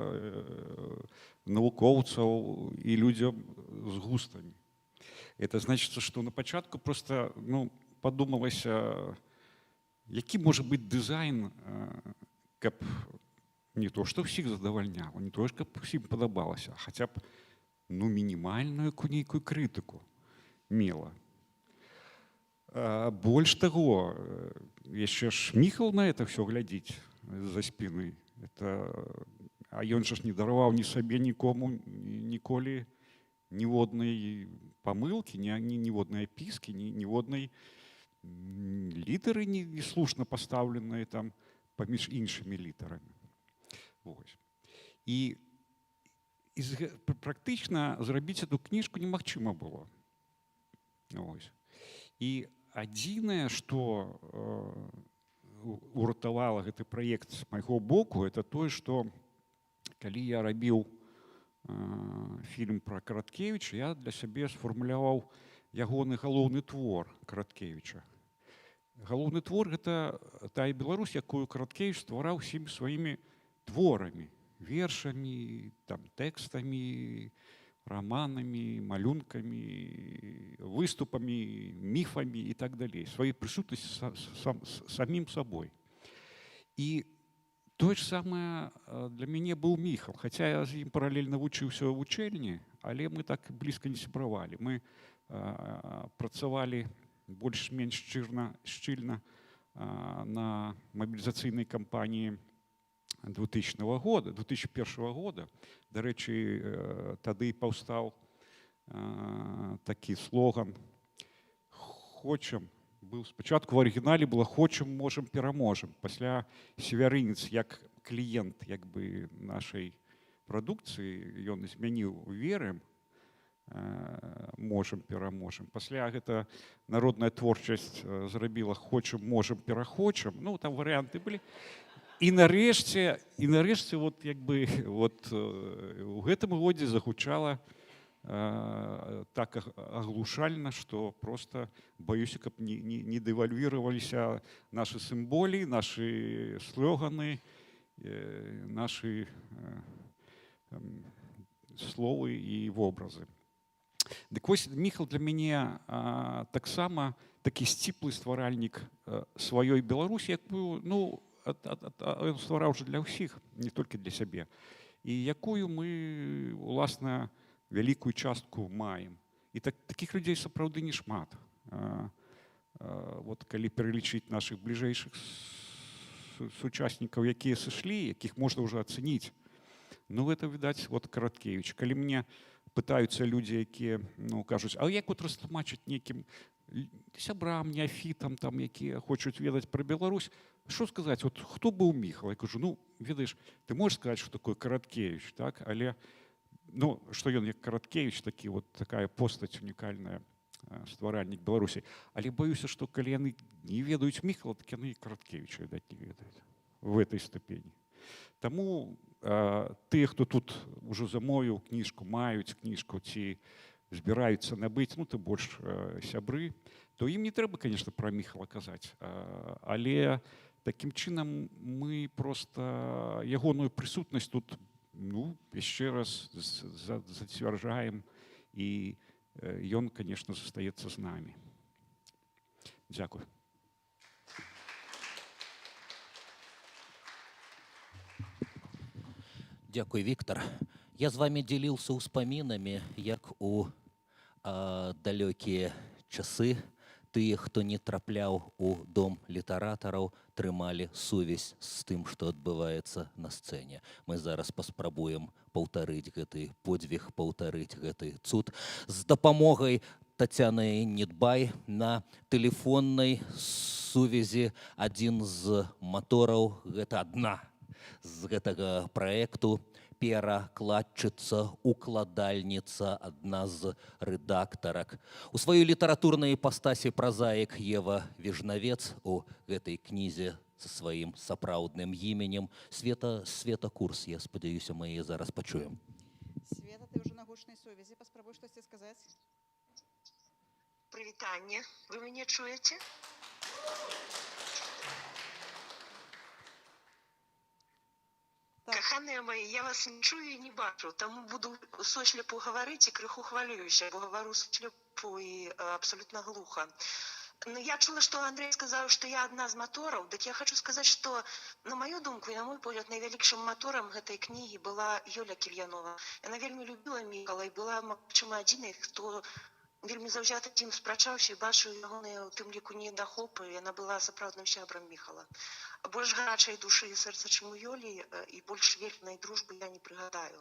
навукоўцаў і людзям з густамі. Это значит, што на пачатку просто ну, падумалася, які можа быць дызайн, каб не то, што ўсіх задавальняла, не то, каб усім падабалася, а хаця б ну, мінімальную нейкую крытыку мела. Больш таго, яшчэ ж Міхал на это все глядзіць за спіны. А ён жа ж не дараваў ні сабе, нікому ніколі ніводнай памылкі, ніводнай апіскі, ніводнай літары неслушна пастаўленыя там паміж іншымі літарамі. І практычна зрабіць эту кніжку немагчыма было. І адзінае, што уратавала гэты праект з майго боку, это тое, што калі я рабіў фільм пра Караткевіча, я для сябе сфармуляваў ягоны галоўны твор Караткевіча. Галоўны твор – гэта тая Беларусь, якую Караткевіч ствараў усімі сваімі творамі, вершамі, там, тэкстамі, романамі, малюнкамі, выступамі, міфамі і так далей. Сваёй прысутнасці самім сабой. І тое ж самае для мяне быў Міхал. Хаця я з ім паралельна вучыўся ў вучэльні, але мы так блізка не сябравалі. Мы працавалі больш-менш шчыльна на мабілізацыйнай кампаніі 2001 года. Дарэчы, тады паўстаў такі слоган «Хочам». Спачатку в арыгінале было «Хочам, можам, пераможам». Пасля Севярынец, як кліент як бы, нашай прадукцыі, ён змяніў «Верым», «Можам, пераможам». Пасля гэта народная творчасць зрабіла «Хочам, можам, перахочам». Ну, там варыянты былі. І нарэшце вот, як бы, вот, у гэтым годзе загучала так аглушальна, што просто баюся, каб не дэвальвіраваліся нашы сімволі, нашы слоганы, нашы словы і вобразы. Дык вось Міхал для мяне таксама такі сціплы стваральнік сваёй Беларусі, якую, ну, ён ствараў жа для ўсіх, не толькі для сябе, і якую мы, уласна, вялікую частку маем. І такіх людзей сапраўды не шмат. Вот калі пералічыць нашых бліжэйшых сучаснікаў, якія сышлі, якіх можна ўжо ацэніць, ну, гэта, відаць, вот Караткевіч. Калі мне пытаюцца людзі, якія, ну, кажуць, а як вот растлумачыць нейкім сябрам, неафітам, там, якія хочуць ведаць пра Беларусь, што сказаць, вот хто быў Міхал? Я кажу, ну, ведаеш, ты можаш сказаць, што такое Караткевіч, так? Але, ну, што ён як Караткевіч, такі, вот такая постаць унікальная, стваральнік Беларусі. Але баюся, што калі яны не ведаюць Міхала, так яны і Караткевіча, відаць, не ведаюць в этой ступені. Таму тыя, хто тут ужо замовіў кніжку, маюць кніжку ці збіраюцца набыць, ну, тым больш сябры, то ім не трэба, конечно, пра Міхала казаць. Але такім чынам мы просто ягоную прысутнасць тут, ну, яшчэ раз зацвярджаем, і ён, конечно, застаецца з намі. Дзякуй. Дякую, Віктор. Я з вами дзяліўся ўспамінамі, як у далёкія часы тыя, хто не трапляў у дом літаратараў, трымалі сувязь з тым, што адбываецца на сцэне. Мы зараз паспрабуем паўтарыць гэты подзвіг, паўтарыць гэты цуд з дапамогай Тацяны Недбай на тэлефоннай сувязі. Адзін з матораў, гэта адна з гэтага праекту перакладчыца, укладальніца, адна з рэдактарак. У сваёй літаратурнай іпастасі празаік Ева Вежнавец у гэтай кнізе са сваім сапраўдным іменем. Света Курс, я спадзяюся, мы яе зараз пачуем. Света, ты уже на гучнай сувязі, паспрабуй штосьці сказаць. Прывітанне, вы мяне чуеце? Каханыя мои, я вас не чую і не бачу, таму буду сослепу гаварыць і крыху хвалююся, бо гавару сослепу і абсолютно глуха. Ну, я чула, што Андрей сказаў, што я адна з матораў, дык я хочу сказаць, што на маю думку і на мой погляд найвялікшым маторам гэтай кнігі была Юля Кільянова. Яна вельмі любіла Міхала і была, магчыма, адзінай, хто вельмі заўзята з ім спрачаўся і бачыў ягоныя, у тым ліку, недахопы. Яна была сапраўдным сябрам Міхала. Больш гарачай душы і сэрца, чым у Ёлі, і больш вернай дружбы я не прыгадаю.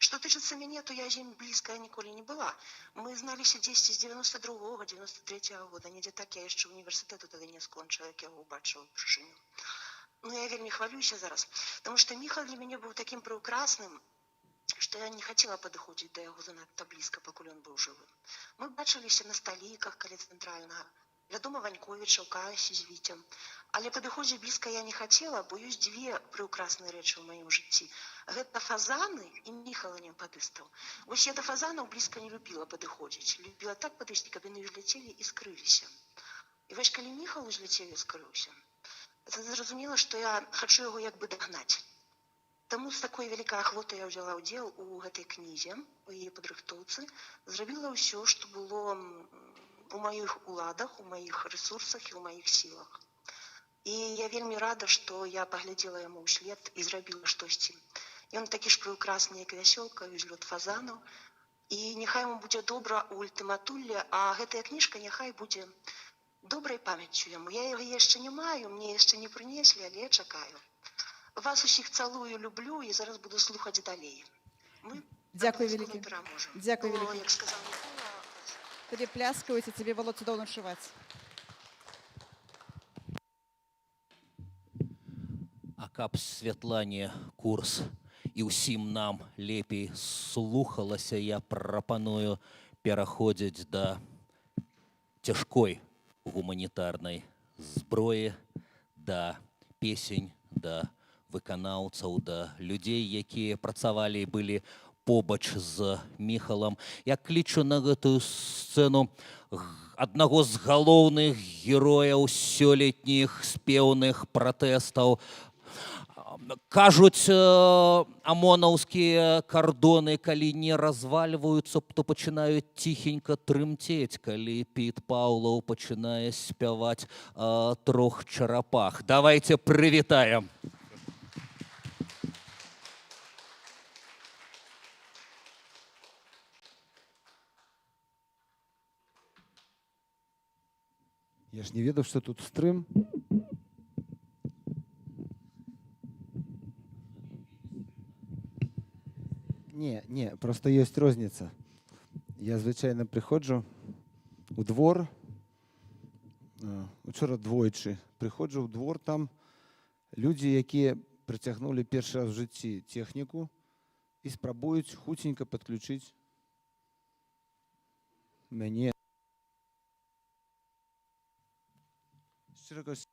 Што тычыцца мяне, то я з ім блізкая ніколі не была. Мы зналіся дзесьці з 92-го, 93-го года, недзе так, я яшчэ універсітэту тады не скончыла, як я яго ўбачыла ўпершыню. Ну, я вельмі хвалююся зараз, таму што Міхал для мяне быў такім прыўкрасным, што я не хацела падыходзіць да яго занадта блізка, пакуль ён быў жывы. Мы бачыліся на сталіках каля цэнтральнага, ля дома Ваньковіча, ў касе з Віцем. Але падыходзіць блізка я не хацела, бо ёсць дзве прыўкрасныя рэчы ў маім жыцці. Гэта фазаны і Міхала Немпадыстаў. Вось я да фазанаў блізка не любіла падыходзіць. Любіла так падысці, каб яны узляцелі і скрыліся. І вось калі Міхал узляцеў і скрыўся, зразумела, што я хачу яго як бы дагнаць. Таму з такой вялікай ахвотай я ўзяла ўдзел у гэтай кнізе, у яе падрыхтоўцы, зрабіла ўсё, што было у маіх уладах, у маіх рэсурсах і ў маіх сілах. І я вельмі рада, што я паглядзела яму ўслед і зрабіла штосьці. Ён такі ж прыўкрасны, як вясёлка, узлёт фазанаў. І няхай яму будзе добра ў ультыматулле, а гэтая кніжка няхай будзе добрай памяццю яму. Я яго яшчэ не маю, мне яшчэ не прынеслі, але я чакаю. Вас усіх цалую, люблю і зараз буду слухаць далей. Мы Дзякуй вялікі. пераможам. Дзякуй вялікі. Як сказаў Мікола, Табе пляскаюць, і цябе было цудоўна чуваць. А каб Святлане Курс і ўсім нам лепей слухалася, я прапаную пераходзіць да цяжкой гуманітарнай зброі, да песень, да выканаўцаў, да людзей, якія працавалі і былі побач з Міхалам. Я клічу на гэтую сцэну аднаго з галоўных герояў сёлетніх спеўных пратэстаў. Кажуць, амонаўскія кардоны, калі не развальваюцца, то пачынаюць ціхенька трымцець, калі Піт Паўлаў пачынае спяваць «Трох чарапах». Давайте прывітаем. Я ж не ведаў, што тут стрым. Не, просто ёсць розніца. Я звычайна прыходжу у двор, учора двойчы, прыходжу ў двор, там людзі, якія прыцягнулі першы раз у жыцці тэхніку і спрабуюць хуценька падключыць мяне. Шчыра кажучы,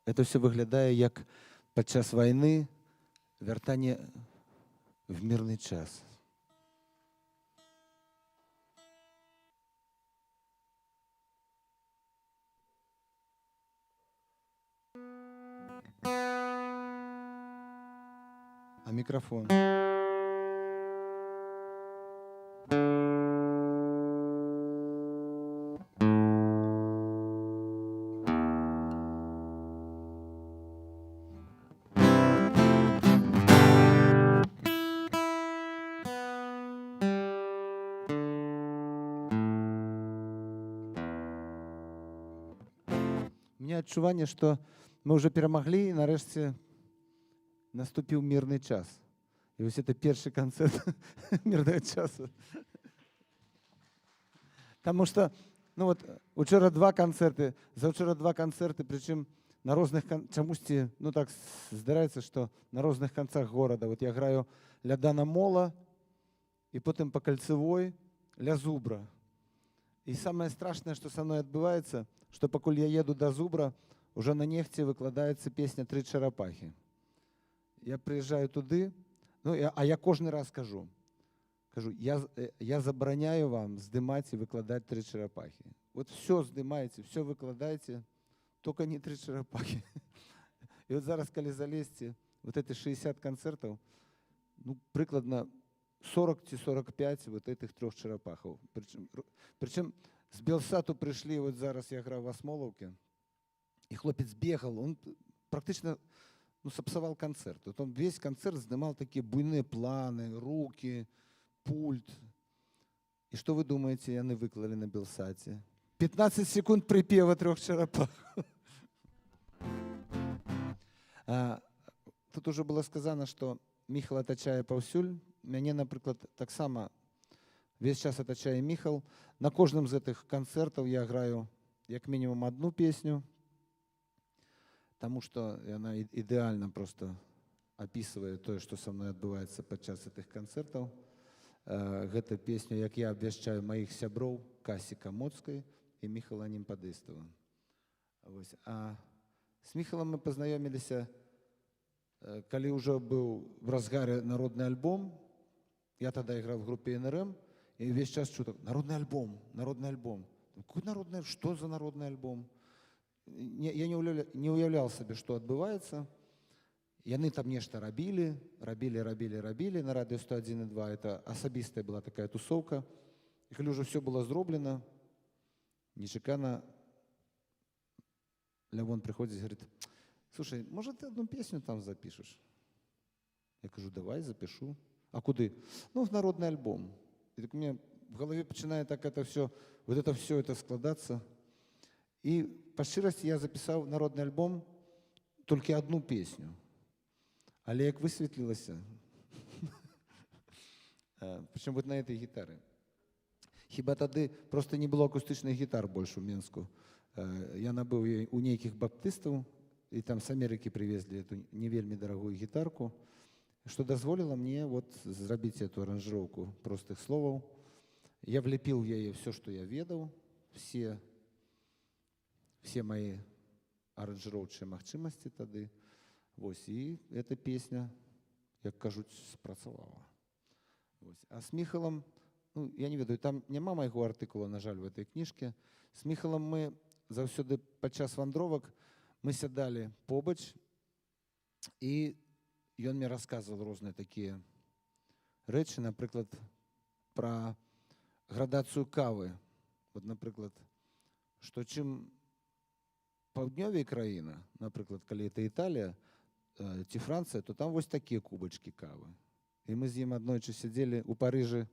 это все выглядае як падчас вайны вяртанне в мирный час. А микрофон? У меня адчуванне, што мы ўжо перамаглі, і нарэшце наступіў мірны час. І вось это першы канцэрт мірнага часу. Таму што, ну вот, учора два канцэрты, заўчора два канцэрты, прычым на розных чамусьці, ну так здараецца, што на розных канцах горада вот я граю ля Дана Мола і потым па кальцевой ля Зубра. І самае страшнае, што са мной адбываецца, што пакуль я еду да Зубра, уже на нефці выкладаецца песня «Тры чарапахі». Я прыязджаю туды, ну, а я кожны раз кажу, я забараняю вам здымаць і выкладаць «Тры чарапахі». Вот все здымаеце, все выкладаеце, только не «Тры чарапахі». І вот зараз, калі залезці, вот эти 60 канцэртаў, ну, прыкладна 40 ці 45 вот этих 3 чарапахаў. Причем з Белсату прыйшлі, вот зараз я граў в Асмолаўке, і хлопец бегал, он практычна сапсавал канцэрт. Вот он весь канцэрт здымал такія буйныя планы, руки, пульт. І што вы думаеце, яны выклалі на Белсаце? 15 секунд припева 3 чарапахаў. Тут уже было сказано, што Міхал атачае паўсюль. Мяне, напрыклад, таксама весь час атачае Міхал. На кожным з гэтых канцэртаў я граю як мінімум одну песню, таму што яна ідэальна просто апісвае тое, што са мной адбываецца падчас гэтых канцэртаў. Гэта песню, як я абвяшчаю маіх сяброў Касіка Моцкай і Міхала Німпадыстава. А з Міхалам мы пазнаёміліся, калі ўжо быў в разгаре народны альбом. Я тогда играл в группе НРМ, и весь час чую так: народный альбом, народный альбом. Какой народный? Что за народный альбом? Я не уявлял себе, что отбывается. Яны там нешта рабілі на радио 101,2. Это асабістая была такая тусовка. И калі уже все было зроблено, нечакана Лявон приходит и говорит: слушай, может, ты одну песню там запишешь? Я кажу: давай, запишу. А куды? Ну, в народный альбом. И так у меня в голове начинает так это все складаться. И по щирости я записал в народный альбом только одну песню. Але як высветлілася, причем вот на этой гитаре. Хіба тады просто не было акустычных гитар больше в Минску. Я набыў у нейкіх баптыстаў, и там с Америки привезли эту не вельмі дорогую гитарку, что дозволило мне вот зрабіць эту аранжировку простых словаў. Я влепил в яе все, что я ведал, все мои аранжировочные магчымасці тады. Вось, и эта песня, як кажуць, спрацавала. А с Міхалам, ну, я не ведаю, там няма майго артыкула, на жаль, в этой кніжке. С Міхалам мы заўсёды падчас вандровак мы сядалі побач, і ён мне рассказывал розныя такія рэчы, напрыклад, пра градацыю кавы. Вот, напрыклад, што чым паўднёвей краіна, напрыклад, калі это Італія ці Францыя, то там вось такія кубачкі кавы. І мы з ім аднойчы сядзелі ў Парыжы.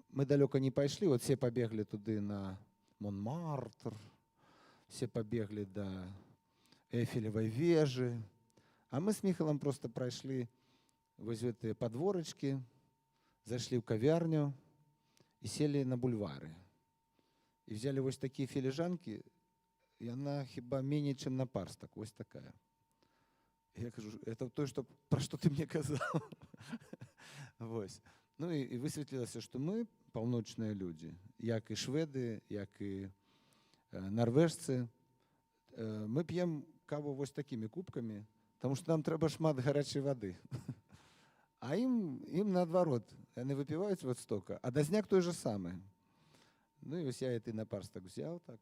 Мы далёка не пайшлі, вот все пабеглі туды на Монмартр, все пабеглі да Эйфелевай вежы. А мы с Міхалам просто прайшлі вось гэтыя падворачкі, зайшлі ў кавярню і селі на бульвары. І взяли вось такія філіжанкі, яна хіба меней, чым на парстак, вось такая. Я кажу: это то, про что ты мне казал. Вось. Ну і высветлілася, што мы, паўночныя людзі, як і шведы, як і нарвежцы, мы п'ем каву вось такімі кубкамі, тому што нам трэба шмат гарячай вады. А ім наадварот, яны выпіваюць вот стока, а дазняк той же самы. Ну і вось я і на парстак взял так.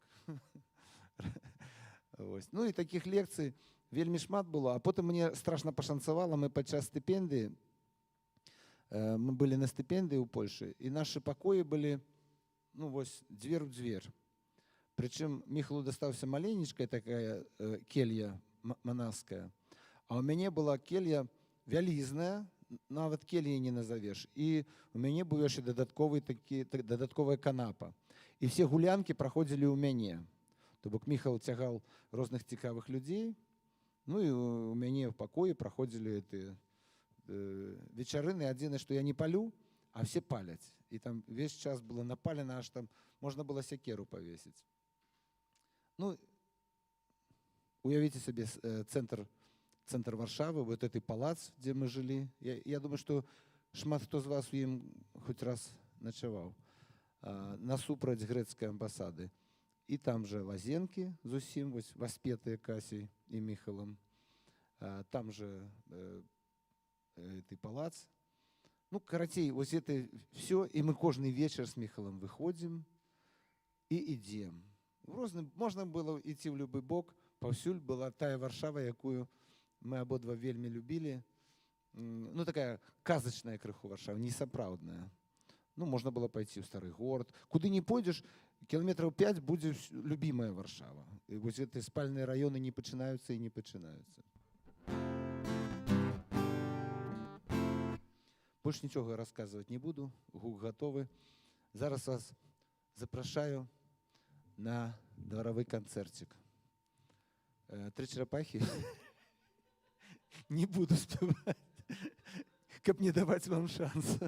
Ну і такіх лекцый вельмі шмат было. А потым мне страшна пашанцавала, мы падчас стыпендыі, мы былі на стыпендыі ў Польшы, і нашы пакоі былі, ну вось, дзвер у дзвер. Прычым Міхалу дастаўся маленечкая такая келья манаская, а ў мяне была келья вялізная, нават кельяй не назавеш. І у мяне быў яшчэ дадатковая канапа. І все гулянкі праходзілі ў мяне. То бок Міхал цягаў розных цікавых людзей, ну і у мяне в пакоі праходзілі вечарыны. Адзінае, што я не палю, а все паляць. І там весь час было напалена, аж там можна было сякеру павесіць. Ну, уявите себе центр Варшавы, вот этот палац, где мы жили. Я думаю, что шмат хто з вас у ім хоць раз начаваў. Насупраць грэцкай амбасады. І там же лазенкі зусім вось васпетыя Касей і Міхалам. Там же ты палац. Ну, карацей, вось это все, і мы кожны вечар з Міхалам выходзім і ідзем. Можна было ісці ў любы бок, паўсюль была тая Варшава, якую мы абодва вельмі любілі. Ну, такая казачная крыху Варшава, несапраўдная. Ну, можна было пайти ў стары горад. Куды не пойдзеш, кіламетраў 5 будзе любімая Варшава. І вось гэтыя спальныя раёны не пачынаюцца і не пачынаюцца. Больш нічога расказваць не буду, гук гатовы. Зараз вас запрашаю на дваравы канцэрцік. Тры чарапахі не буду спяваць, каб не даваць вам шанс.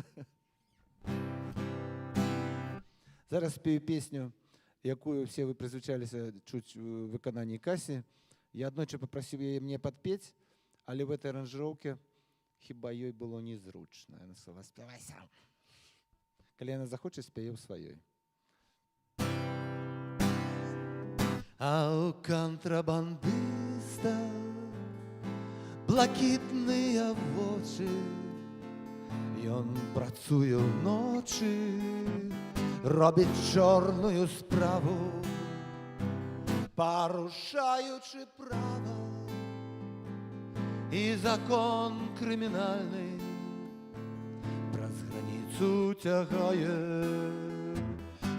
Зараз спею песню, якую все вы прызвычаліся чуць у выкананні Касі. Я аднойчы папрасіў яе мне падпець, але в этой аранжыроўке хіба ёй было незручна. Яна сказала: спявай сам. Калі яна захоча, спяе ў сваёй. А у кантрабандыста блакітныя вочы, ён працуе ўночы, робіць чорную справу, парушаючы права і закон крымінальны, праз граніцу цягае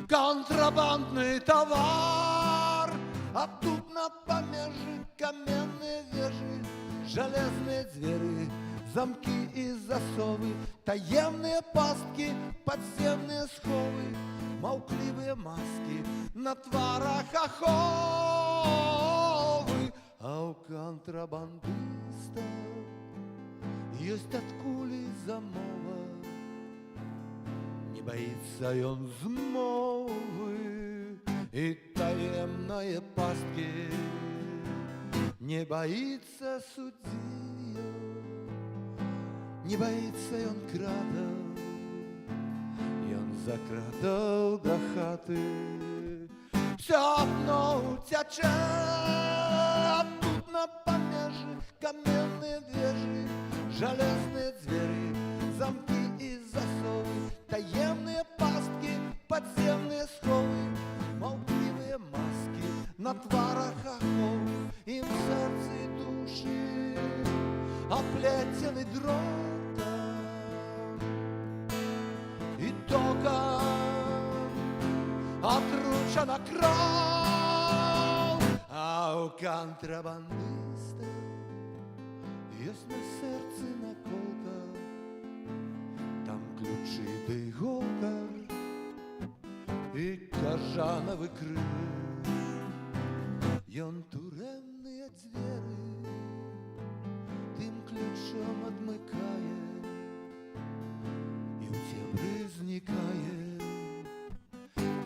контрабандны тавар. А тут на памежы каменныя вежы, жалезныя дзверы, замкі і засовы, таемныя пасткі, падземныя сховы, маўклівыя маскі, на тварах аховы. А ў кантрабандыста ёсць ад кулі замова, не баіцца ён змовы і таемнае пасткі, не баіцца суддзі, не баіцца ён кратаў, ён закратаў да хаты. Всё адно уцячэ, а тут на памежы каменныя вежы, жалезныя дзверы, замкі і засовы, таемныя пасткі, падземныя сховы, маўклівыя маскі, на тварах ахоў, ім сэрцы і душы аплецены дротам і токам атручана кроў. А ў кантрабандыста ёсць на сэрцы наколка, там ключы ды іголка і кажанавы крыж. Ён турэмныя дзверы тым ключом адмыкае і ў цемры знікае,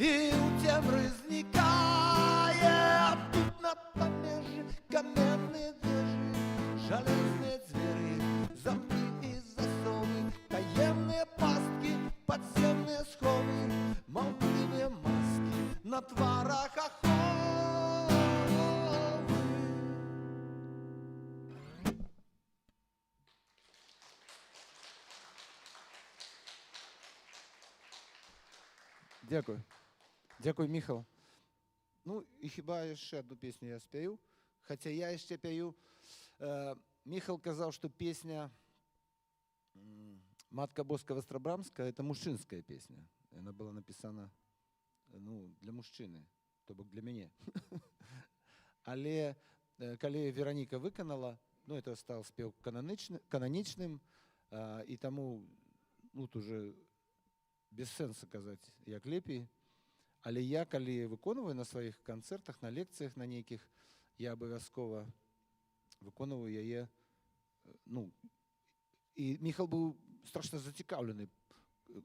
і ў цемры знікае. А тут на памежы каменныя вежы, жалезныя дзверы, замкі і засовы, таемныя пасткі, падземныя сховы, маўклівыя маскі, на тварах аховы. Дякую. Дякую, Міхал. Ну, і хіба яшчэ одну песню я спяю. Хаця я яшчэ пяю. Міхал казаў, што песня «Матка Боска Вострабрамска» — это мужчынская песня. Она была написана для мужчыны, то бок для мяне. Але калі Вераніка выканала, это стал спеў кананічным, і таму тут уже без сэнса казаць, як лепей. Але я, калі выконваю на сваіх канцэртах, на лекцыях на нейкіх, я абавязкова выконваю яе. І Міхал быў страшна зацікаўлены.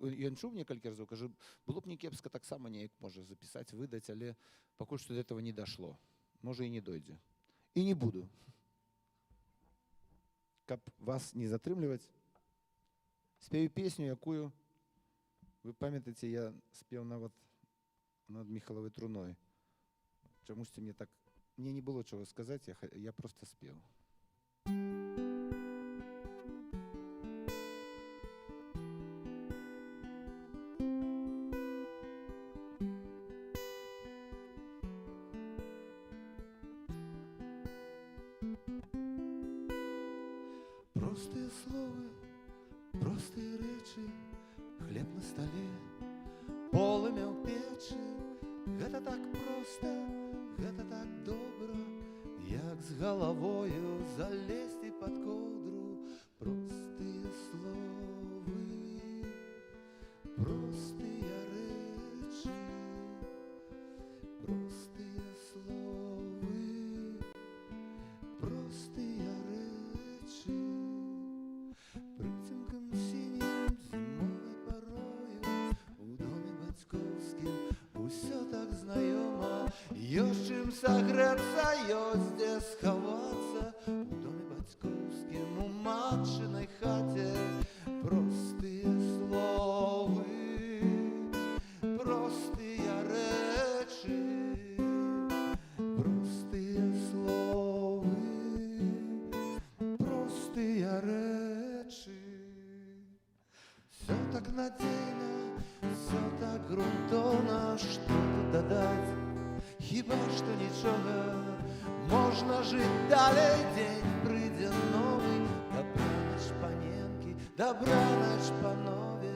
Ён чуў некалькі разоў, кажу, было б не кепска таксама неяк можа запісаць, выдаць, але пакуль што до этого не дашло. Можа і не дойдзе. и не буду. Каб вас не затрымліваць, спею песню, якую, вы памятаеце, я спеў нават над Міхалавай труной. Чамусьці мне не было чого сказаць, я просто спеў. Простые словы, простые речи, хлеб на столе, полымя ў печы. Гэта так проста, гэта так добра, як з галавою залезці пад коўдру. Простыя словы, простыя рэчы, простыя словы, простыя рэчы. Прыцемкам сінім зімовай парою у доме бацькоўскім усё так знаёма. Ёсць чым сагрэцца, ёсць дзе схавацца у доме бацькоўскім, у матчынай хаце. Простыя словы, простыя рэчы, простыя словы, простыя рэчы. Всё так надзейна, всё так грунтоўна, што тут дадаць? Хіба што нічога, можна жыць далей, дзень прыйдзе новы. Дабранач паненкі, дабранач панове.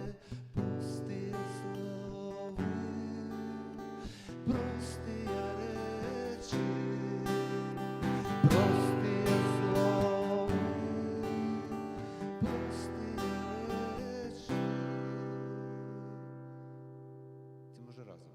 Простыя словы, простыя рэчы, простыя словы, простыя рэчы. Ці можа разам?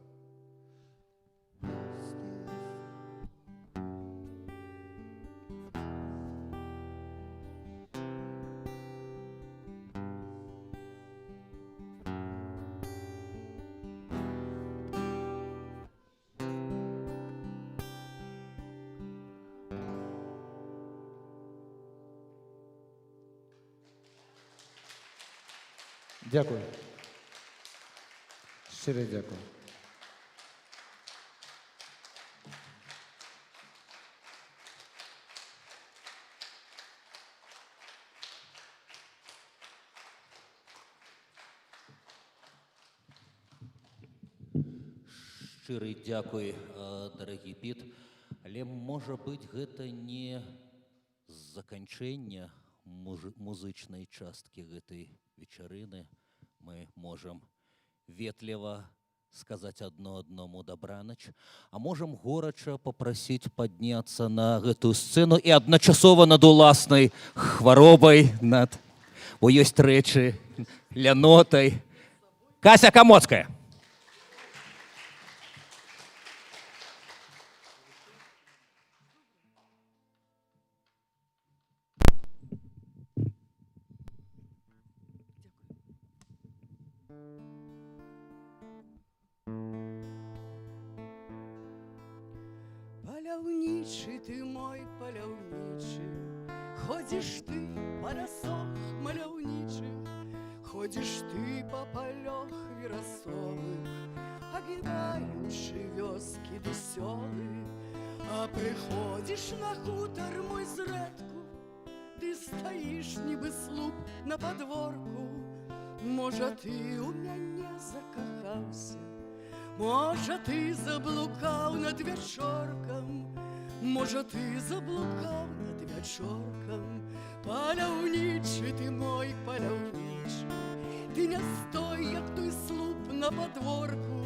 Дякую. Щиро дякую. Шчыры дзякуй, дарагі Піт. Але, можа быць, гэта не заканчэнне музычнай часткі гэтай вечарыны. Мы можам ветліва сказаць адно аднаму дабранач, а можам горача папрасіць падняцца на гэтую сцэну і адначасова над уласнай хваробай, бо ёсць рэчы, лянотай. Кася Камоцкая. Паляўнічы ты мой, паляўнічы, ходзіш ты па лясах маляўнічых, ходзіш ты па палёх верасовых, агінаючы вёскі ды сёлы, а прыходзіш на хутар мой зрэдку, ды стаіш нібы слуп на падворку. Можа, ты ў мяне закахаўся, можа, ты заблукаў над вячоркам, можа, ты заблукаў над вячоркам. Паляўнічы ты мой, паляўнічы, ты не стой, як той слуп на падворку.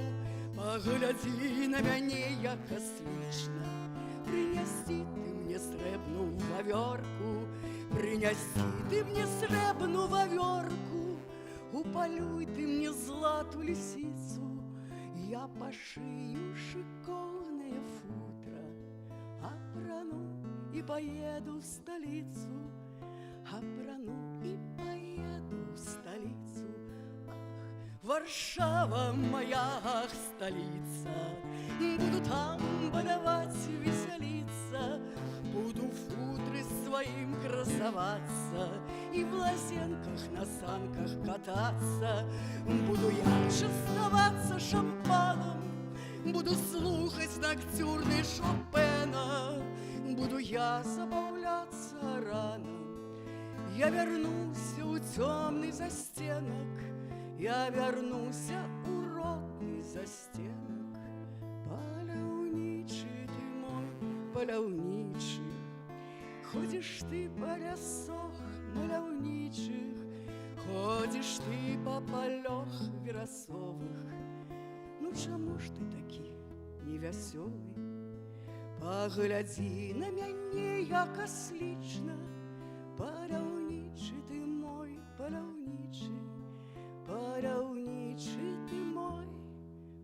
Паглядзі на мяне, як аслічна, прынясі ты мне срэбную вавёрку, прынясі ты мне срэбную вавёрку, упалюй ты мне злату лісіцу. Я пошию шиковное футро, опрану и поеду в столицу, опрану и поеду в столицу. Ах, Варшава моя, ах, столица, буду там балявать, веселиться, буду своим красоваться и в лосенках на санках кататься. Буду я частоваться шампаном, буду слухать ноктюрны Шопена, буду я забавляться рано. Я вернусь у темный застенок, я вернусь у ротный застенок. Паляўнічы ты мой, паляўнічы, ходишь ты по лясах маляўнічых, ходишь ты по полях верасовых. Ну чаму ж ты такі невясёлы? Паглядзі на мяне, як аслічна. Паляўнічы ты мой, паляўнічы, паляўнічы ты мой,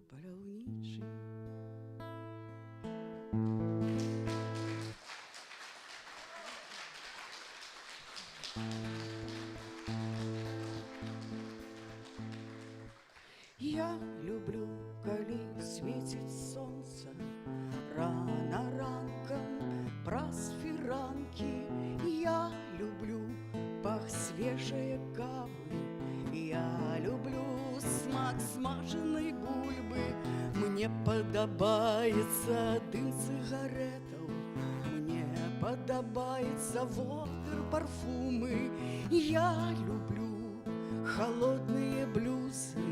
паляўнічы. Я люблю, калі свеціць сонца рана ранкам праз фіранкі. Я люблю пах свежей кавы, я люблю смак смаженной бульбы. Мне падабаецца дым цыгаретаў, мне падабаецца водыр, парфумы. Я люблю холодные блюзы,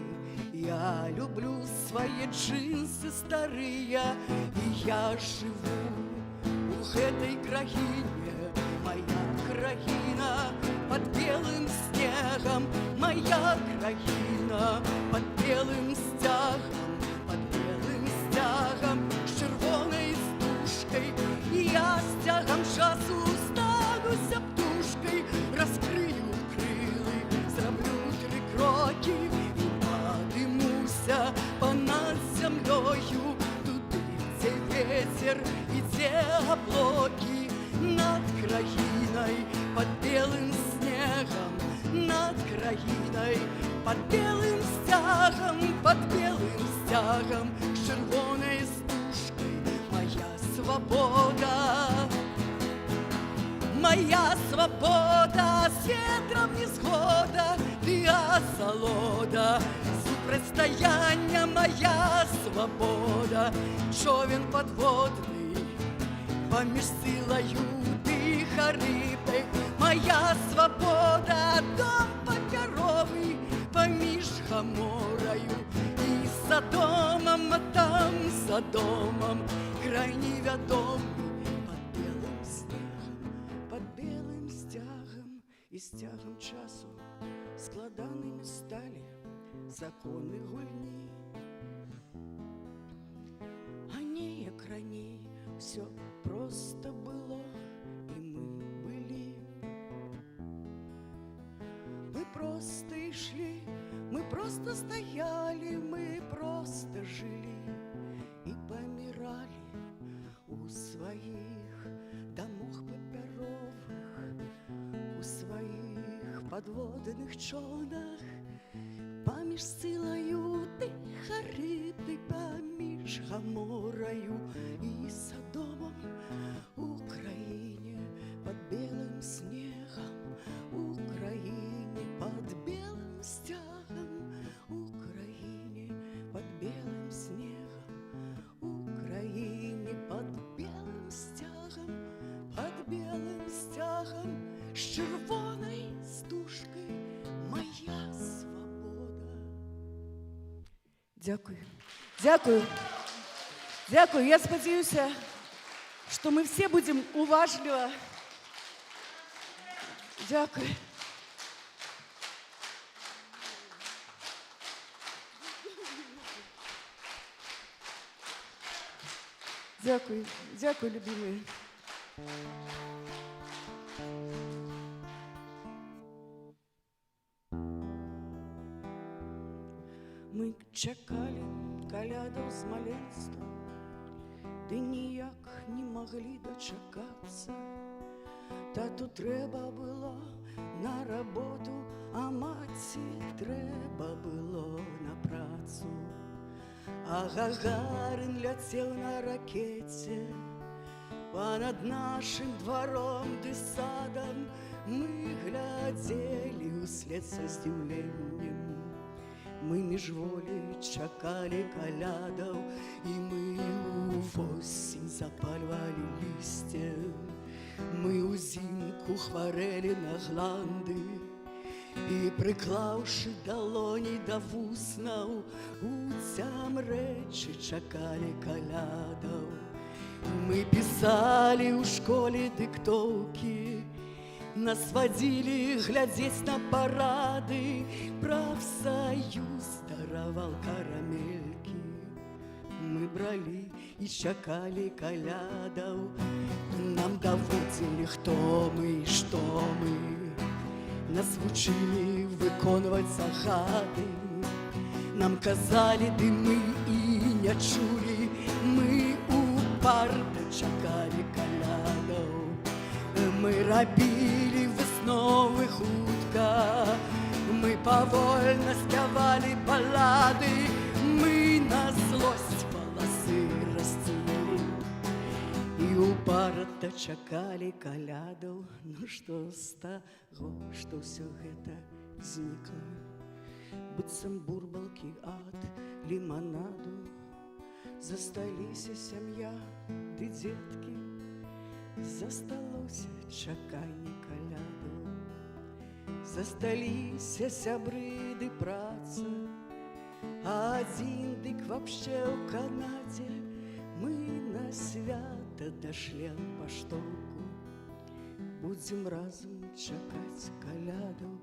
я люблю свои джинсы старые. И я живу у гэтай краіне, моя краіна под белым снегом, моя краіна под белым стягом, под белым стягом с чырвонай стужкой. И я стягом часу стануся птушкой, раскрыю крылы, зраблю 3 кроки и падымуся понад зямлёю туды, где ветер и где облаки. Над краиной под белым снегом, над краиной под белым стягом, под белым стягом с чырвонай стужкой. Моя свобода, моя свобода, с ветром не схода, ты асалода, супрацьстаяння моя свобода. Човен подводный поміж силою дыха рыбы, моя свобода, дом папяровый поміж Гаморою и Содомом, а там за домом край невядомый. Под белым снегом, под белым стягом и стягом часу складанными стали законы гульні. А не як раней все просто было, и мы были. Мы просто и шли, мы просто стояли, мы просто жили и помирали у своих домов папяровых, у своих подводных човнах, поміж силою тиха рибы, поміж Гаморою и Содомом. Украине под белым снегом, Украине под белым стягом, Украине под белым снегом, Украине под белым стягом, под белым стягом с червоной стужкой моя свобода. Дякую. Дякую. Дякую. Я спадзяюся, што мы все будем уважліва. Дякую. Дякую. Дякую, любимые. Мы чакалі калядаў з маленства, ды ніяк не маглі дачакацца. Тату трэба было на работу, а маці трэба было на працу. А Гагарин ляцеў на ракете, Понад нашим двором ды садом мы глядзелі ўслед са здзіўленнем. Мы міжволі чакалі калядаў, і мы увосень запальвалі лісце. Мы ўзімку хварэлі на гланды, і прыклаўшы далоні да вуснаў, у цямрэчы чакалі калядаў. Мы пісалі ў школе дыктоўкі, нас вадзілі глядзець на парады, прафсаюз дараваў карамелькі. Мы бралі і чакалі калядаў, нам даводзілі, хто мы і што мы. Нас вучылі выконваць загады, нам казалі, ды мы і не чулі. Мы упарта чакалі калядаў, мы рабілі высновы хутка, мы павольна спявалі балады, мы на злосць валасы расцілі і упарта чакалі калядаў. Ну што з таго, што ўсё гэта знікла, быццам бурбалкі ад ліманаду. Засталіся сям'я ды дзеткі, засталося чаканне калядаў. Засталіся сябры ды праца, а адзін дык вапшчэ ў Канадзе. Мы на свята дашлем паштоўку, будзем разам чакаць калядаў,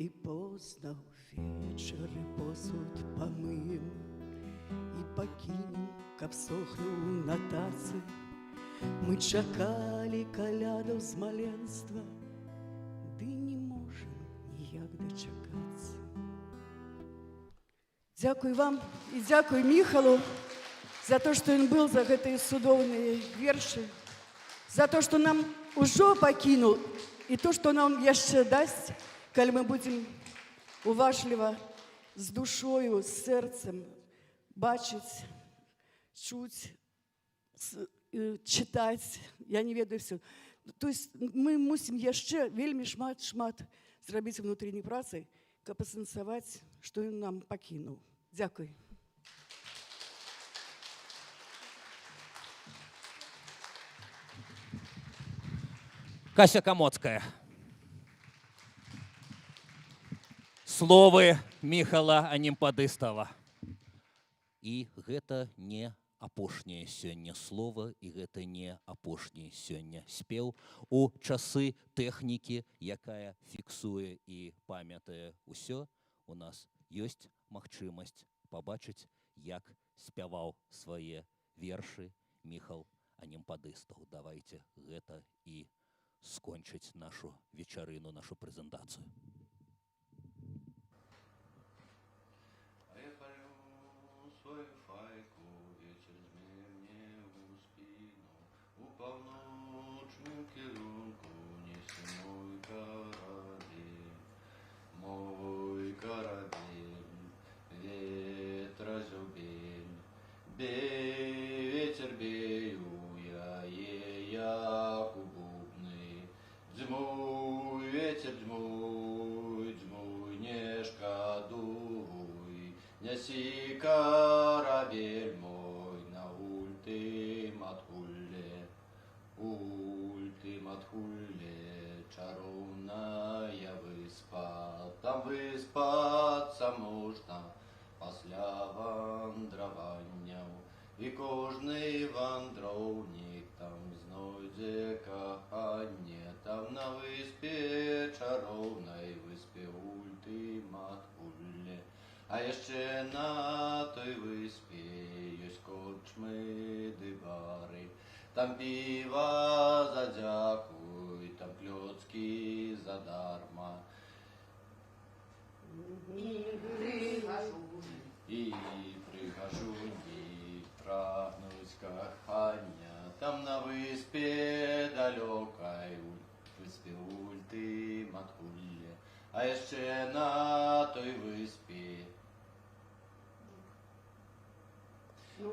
і позна ўвечары посуд памыем і пакінем, каб сохнуў на тацы. Мы чакалі калядаў з маленства, ды не можам ніяк дачакацца. Дзякуй вам і дзякуй Міхалу за то, што ён быў, за гэтыя цудоўныя вершы, за то, што нам ужо пакінуў, і то, што нам яшчэ дасць, калі мы будзем уважліва, з душою, з сэрцам бачыць, чуць, чытаць, я не ведаю все. То есть мы мусім яшчэ вельмі шмат зрабіць внутренняй працай, каб асэнсаваць, што ён нам пакінуў. Дзякуй. Кася Камоцкая. Словы Міхала Анімпадыстава. І гэта не апошняе сёння слова, і гэта не апошні сёння спеў. У часы тэхнікі, якая фіксуе і памятае ўсё, у нас ёсць магчымасць пабачыць, як спяваў свае вершы Міхал Анімпадыстаў. Давайте гэта і скончыць нашу вечарыну, нашу прэзентацыю. Свою файку ветер змей мне у спину, у полночную кирунку неси мой карабин, ветрозубин. Бей, ветер, бею я кубубный, дзьмуй, ветер, дзьмуй, не шкадуй. Неси корабель мой на ультиматхулле, чаровная выспа. Там выспаться можно пасля вандравання, і кожний вандровник там знойде кохання. Там на выспе, чаровной выспе ультиматхулле. А яшчэ на той выспе ёсць корчмы ды бары. Там піва задзякуй, там клёцкі задарма. І прыгажуні прагнуць кахання. Там на выспе далёкай, выспе ультиматхулле. А яшчэ на той выспе,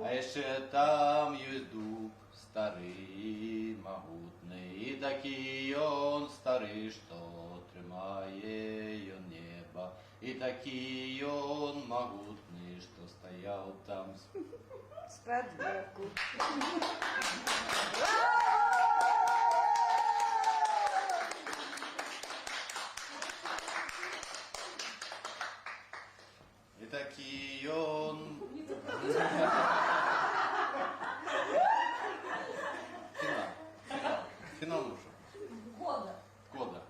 а яшчэ там ёсць дуб стары і магутны, і такі ён стары, што трымае ён неба, і такі ён магутны, што стаяў там Спрадбоку. І такі ён... Фінал уже. Кода.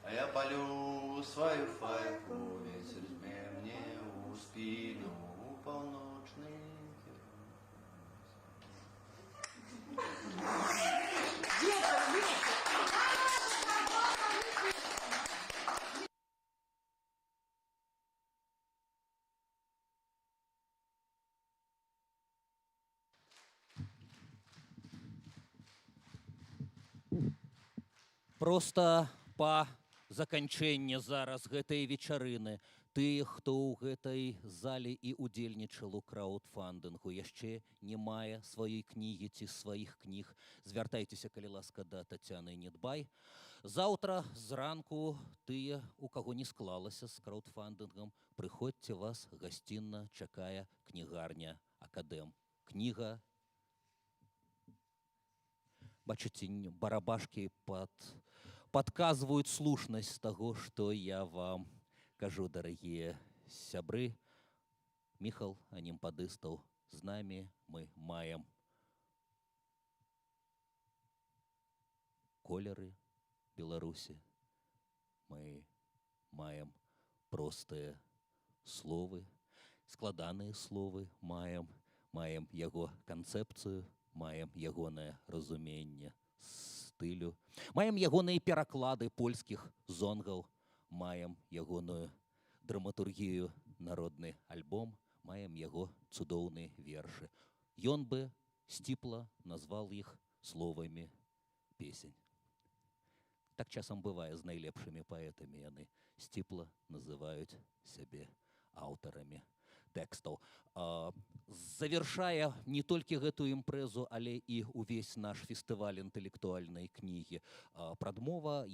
А я палю свою файку, ветер дме мне у спину, у полночный Просто па заканчэнні зараз гэтай вечарыны тыя, хто ў гэтай зале і удзельнічаў у краўдфандынгу, яшчэ не мае сваёй кнігі ці сваіх кніг, звяртайцеся, калі ласка, да Тацяны Недбай. Заўтра зранку тыя, у каго не склалася з краўдфандынгам, прыходзьце, вас гасцінна чакае кнігарня Акадэм. Кніга, бачыце, барабашкі падказваюць слушнасць таго, што я вам кажу, дарагія сябры. Міхал Анімпадыстаў з намі. Мы маем колеры Беларусі. Мы маем простыя словы, складаныя словы маем. Маем яго канцэпцыю, маем ягонае разуменне стылю. Маем ягоныя пераклады польскіх зонгаў. Маем ягоную драматургію, народны альбом, маем яго цудоўныя вершы. Ён бы сціпла назвал іх словамі песень. Так часам бывае з найлепшымі паэтамі. Яны сціпла называюць сябе аўтарамі тэкстаў. Завяршае не толькі гэтую імпрэзу, але і ўвесь наш фестываль інтэлектуальнай кнігі. Прадмова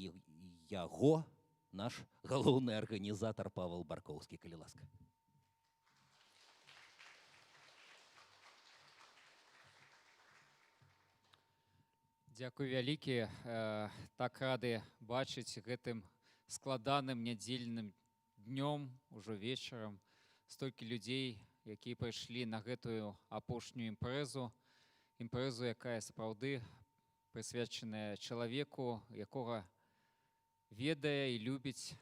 яго, наш галоўны арганізатар Павел Баркоўскі, калі ласка. Дзякуй вялікі. Так рады бачыць гэтым складаным нядзельным днём, ужо вечарам, столькі людзей, якія прыйшлі на гэтую апошнюю імпрэзу, якая сапраўды прысвечаная чалавеку, якога ведае і любіць,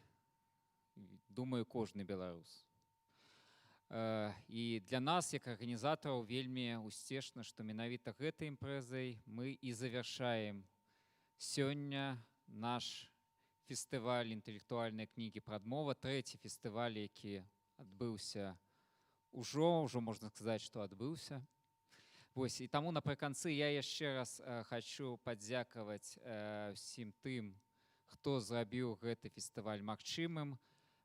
думаю, кожны беларус. І для нас, як арганізатараў, вельмі усцешна, што менавіта гэтай імпрэзай мы і завяршаем сёння наш фестываль інтэлектуальнай кнігі «Прадмова», трэці фестываль, які адбыўся ўжо можна сказаць, што адбыўся. І таму напрыканцы я яшчэ раз хачу падзякаваць усім тым, хто зрабіў гэты фестываль магчымым.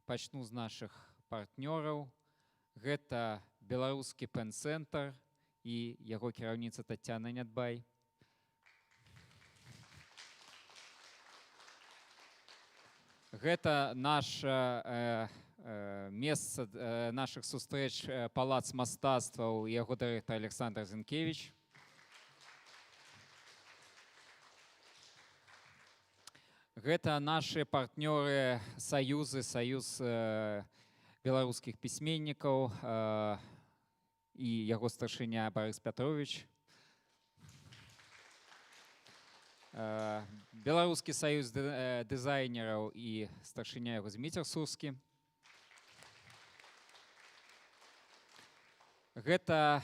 Пачну з нашых партнёраў. Гэта беларускі пэн-цэнтр і яго кіраўніца Тацяна Недбай. Гэта месца нашых сустрэч палац мастацтваў і яго дырэктар Александр Зінкевіч. Гэта нашы партнёры саюз беларускіх пісьменнікаў і яго старшыня Барыс Пятрович. Беларускі саюз дызайнераў і старшыня яго Зміцер Сурскі. Гэта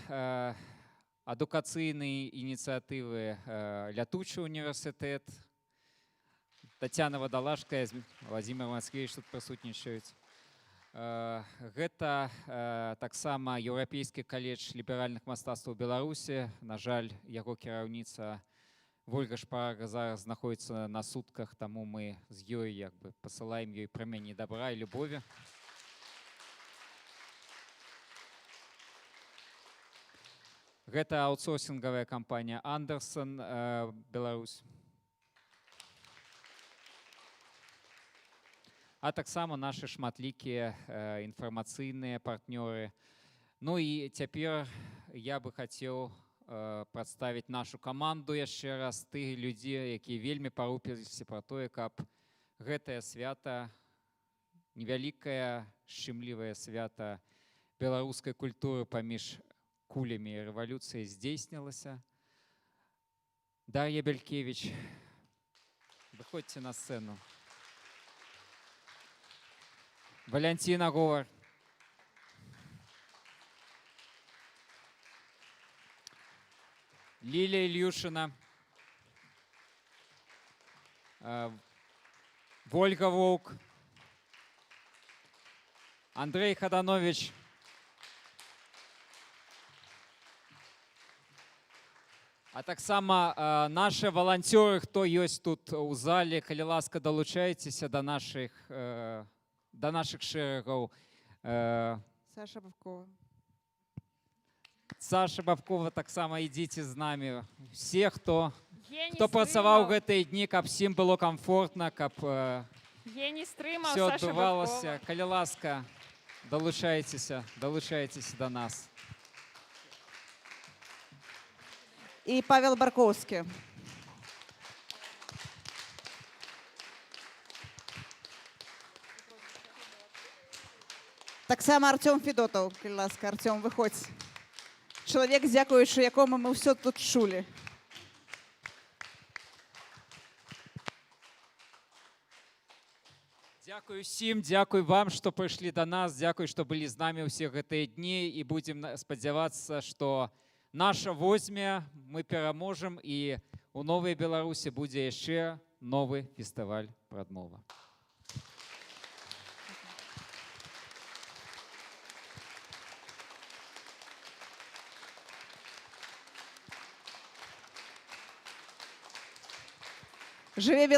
адукацыйныя ініцыятывы Лятучы універсітэт, Тацяна Вадалашка, Владзімир Мацкевіч тут прысутнічаюць. Гэта таксама Еўрапейскі каледж ліберальных мастацтваў Беларусі. На жаль, яго кіраўніца Вольга Шпарага зараз знаходіцца на сутках, таму мы з ёй пасылаем ёй прамені дабра і любові. Гэта аутсорсинговая компания Андерсон, Беларусь. А таксама наши шматлікія інфармацыйныя партнёры. Ну і цяпер я бы хацеў прадставіць нашу каманду яшчэ раз, тых людзей, якія вельмі парупіліся пра тое, каб гэтае свята, невялікае, шчымлівае свята беларускай культуры паміж кулямі і рэвалюцыяй здзейснілася. Дар'я Белькевич, выходзьце на сцэну. Валянціна Говор. Лилия Ильюшина. Вольга Волк. Андрей Ходанович. А таксама наши волонтеры, хто ёсць тут у зале, калі ласка, далучайцеся до наших шэрагаў. Саша Бабкова. Саша Бабкова, таксама ідзіце з намі. Все, хто працаваў гэтыя дні, каб всім было комфортна, каб все адбывалася. Калі ласка, далучайцеся до нас. І Павел Барковскі. Таксама Артём Федотаў, калі ласка, Артём, выходзь. Чалавек, дзякуючы якому мы ўсё тут чулі. Дзякуй усім, дзякуй вам, што прыйшлі да нас, дзякуй, што былі з намі ўсе гэтыя дні, і будзем спадзявацца, што наша возьме, мы пераможам, і у Новай Беларусі будзе яшчэ новы фестываль прадмова. Жыве Беларусь!